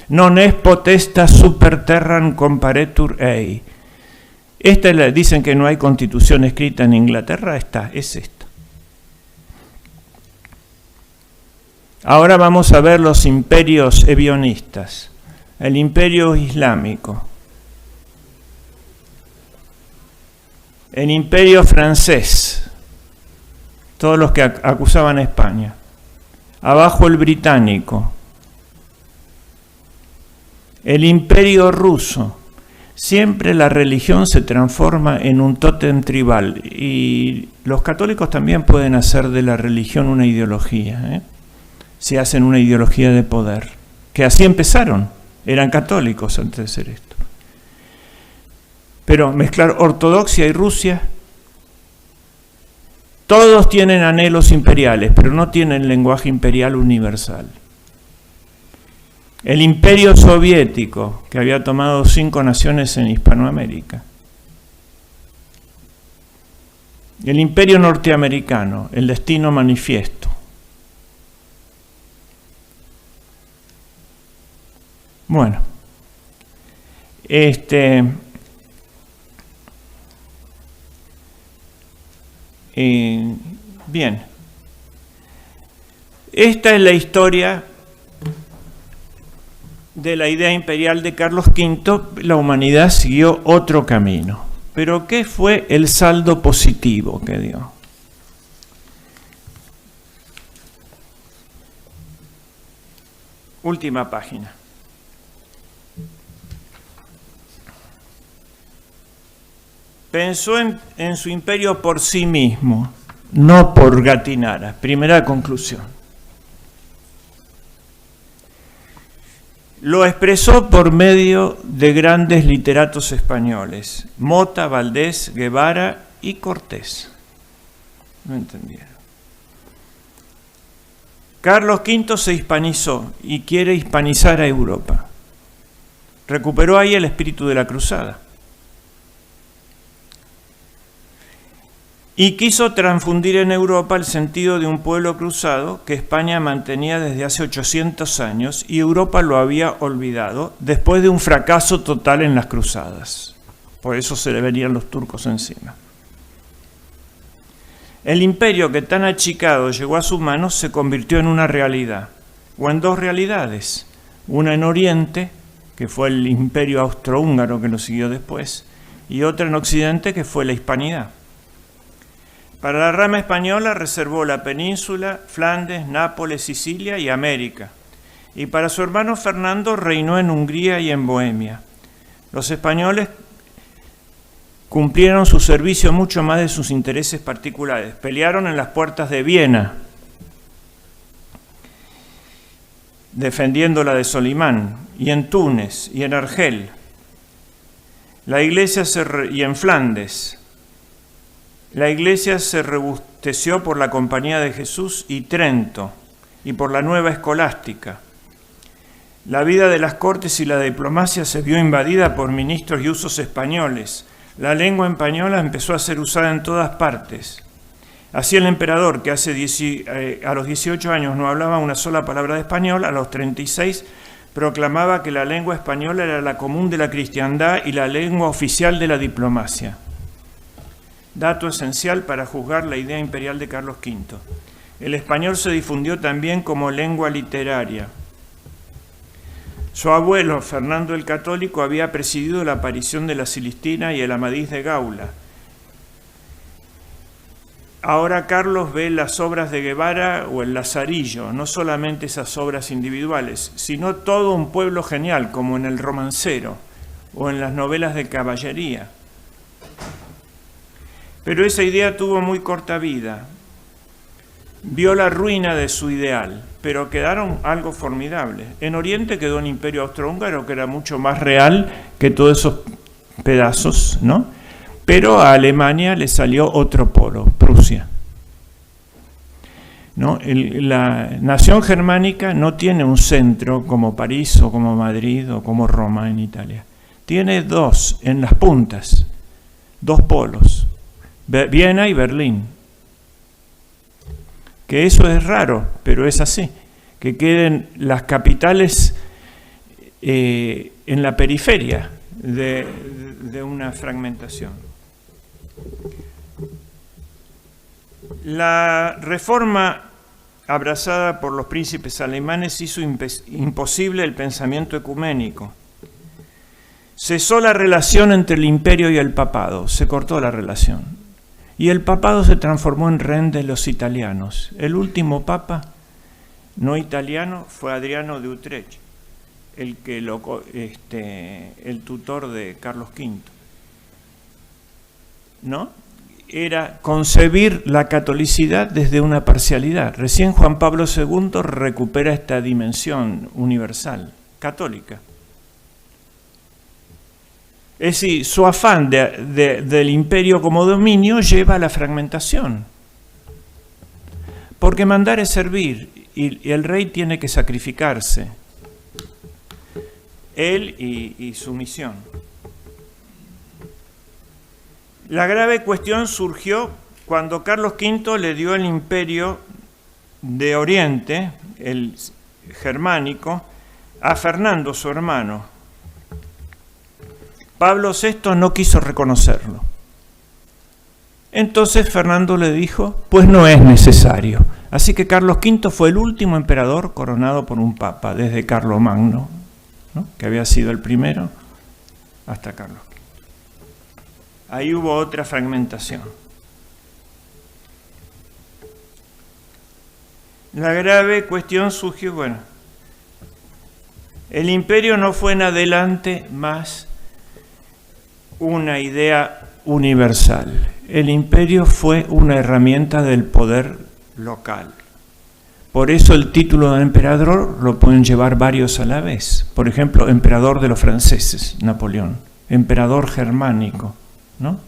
Non est potestas super terram comparetur ei. Dicen que no hay constitución escrita en Inglaterra, es esta. Ahora vamos a ver los imperios ebionistas. El imperio islámico. El imperio francés. Todos los que acusaban a España. Abajo el británico. El imperio ruso. Siempre la religión se transforma en un tótem tribal y los católicos también pueden hacer de la religión una ideología, si hacen una ideología de poder, que así empezaron, eran católicos antes de ser esto. Pero mezclar ortodoxia y Rusia, todos tienen anhelos imperiales, pero no tienen lenguaje imperial universal. El imperio soviético, que había tomado 5 naciones en Hispanoamérica. El imperio norteamericano, el destino manifiesto. Bueno, bien. Esta es la historia de la idea imperial de Carlos V. La humanidad siguió otro camino. Pero ¿qué fue el saldo positivo que dio? Última página. Pensó en su imperio por sí mismo, no por Gattinara. Primera conclusión. Lo expresó por medio de grandes literatos españoles, Mota, Valdés, Guevara y Cortés. No entendieron. Carlos V se hispanizó y quiere hispanizar a Europa. Recuperó ahí el espíritu de la cruzada. Y quiso transfundir en Europa el sentido de un pueblo cruzado que España mantenía desde hace 800 años y Europa lo había olvidado después de un fracaso total en las cruzadas. Por eso se le venían los turcos encima. El imperio que tan achicado llegó a sus manos se convirtió en una realidad, o en dos realidades. Una en Oriente, que fue el imperio austrohúngaro que lo siguió después, y otra en Occidente, que fue la hispanidad. Para la rama española reservó la península, Flandes, Nápoles, Sicilia y América. Y para su hermano Fernando reinó en Hungría y en Bohemia. Los españoles cumplieron su servicio mucho más de sus intereses particulares. Pelearon en las puertas de Viena, defendiendo la de Solimán, y en Túnez, y en Argel. La iglesia y en Flandes. La iglesia se robusteció por la Compañía de Jesús y Trento, y por la nueva escolástica. La vida de las cortes y la diplomacia se vio invadida por ministros y usos españoles. La lengua española empezó a ser usada en todas partes. Así el emperador, que a los 18 años no hablaba una sola palabra de español, a los 36 proclamaba que la lengua española era la común de la cristiandad y la lengua oficial de la diplomacia. Dato esencial para juzgar la idea imperial de Carlos V. El español se difundió también como lengua literaria. Su abuelo, Fernando el Católico, había presidido la aparición de la Cilistina y el Amadís de Gaula. Ahora Carlos ve las obras de Guevara o el Lazarillo, no solamente esas obras individuales, sino todo un pueblo genial, como en el Romancero o en las novelas de caballería. Pero esa idea tuvo muy corta vida. Vio la ruina de su ideal, pero quedaron algo formidable. En Oriente quedó un imperio austrohúngaro que era mucho más real que todos esos pedazos, ¿no? Pero a Alemania le salió otro polo, Prusia, ¿no? La nación germánica no tiene un centro como París o como Madrid o como Roma en Italia. Tiene dos en las puntas, dos polos, Viena y Berlín. Que eso es raro, pero es así, que queden las capitales en la periferia de una fragmentación. La reforma abrazada por los príncipes alemanes hizo imposible el pensamiento ecuménico. Cesó la relación entre el imperio y el papado, se cortó la relación. Y el papado se transformó en rehén de los italianos. El último papa no italiano fue Adriano de Utrecht, el tutor de Carlos V. ¿No? Era concebir la catolicidad desde una parcialidad. Recién Juan Pablo II recupera esta dimensión universal, católica. Es decir, su afán del imperio como dominio lleva a la fragmentación. Porque mandar es servir y el rey tiene que sacrificarse. Él y su misión. La grave cuestión surgió cuando Carlos V le dio el imperio de Oriente, el germánico, a Fernando, su hermano. Pablo VI no quiso reconocerlo. Entonces Fernando le dijo, pues no es necesario. Así que Carlos V fue el último emperador coronado por un papa, desde Carlomagno, ¿no? Que había sido el primero, hasta Carlos V. Ahí hubo otra fragmentación. La grave cuestión surgió, el imperio no fue en adelante más una idea universal. El imperio fue una herramienta del poder local. Por eso el título de emperador lo pueden llevar varios a la vez. Por ejemplo, emperador de los franceses, Napoleón. Emperador germánico, ¿no?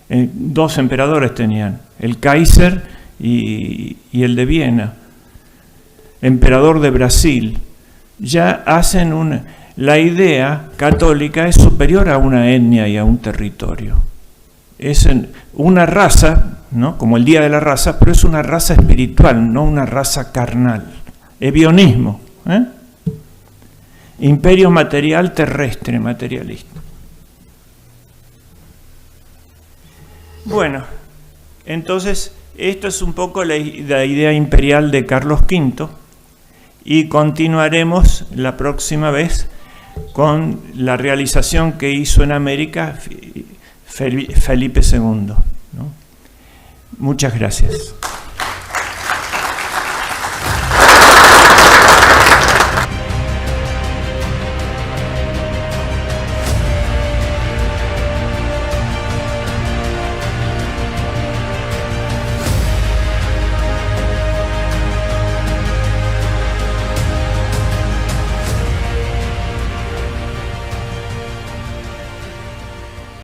Dos emperadores tenían, el Kaiser y el de Viena. Emperador de Brasil. Ya hacen la idea católica es superior a una etnia y a un territorio. Es una raza, ¿no? Como el Día de la Raza, pero es una raza espiritual, no una raza carnal. Ebionismo, imperio material terrestre, materialista. Bueno, entonces esto es un poco la idea imperial de Carlos V y continuaremos la próxima vez con la realización que hizo en América Felipe II, ¿no? Muchas gracias.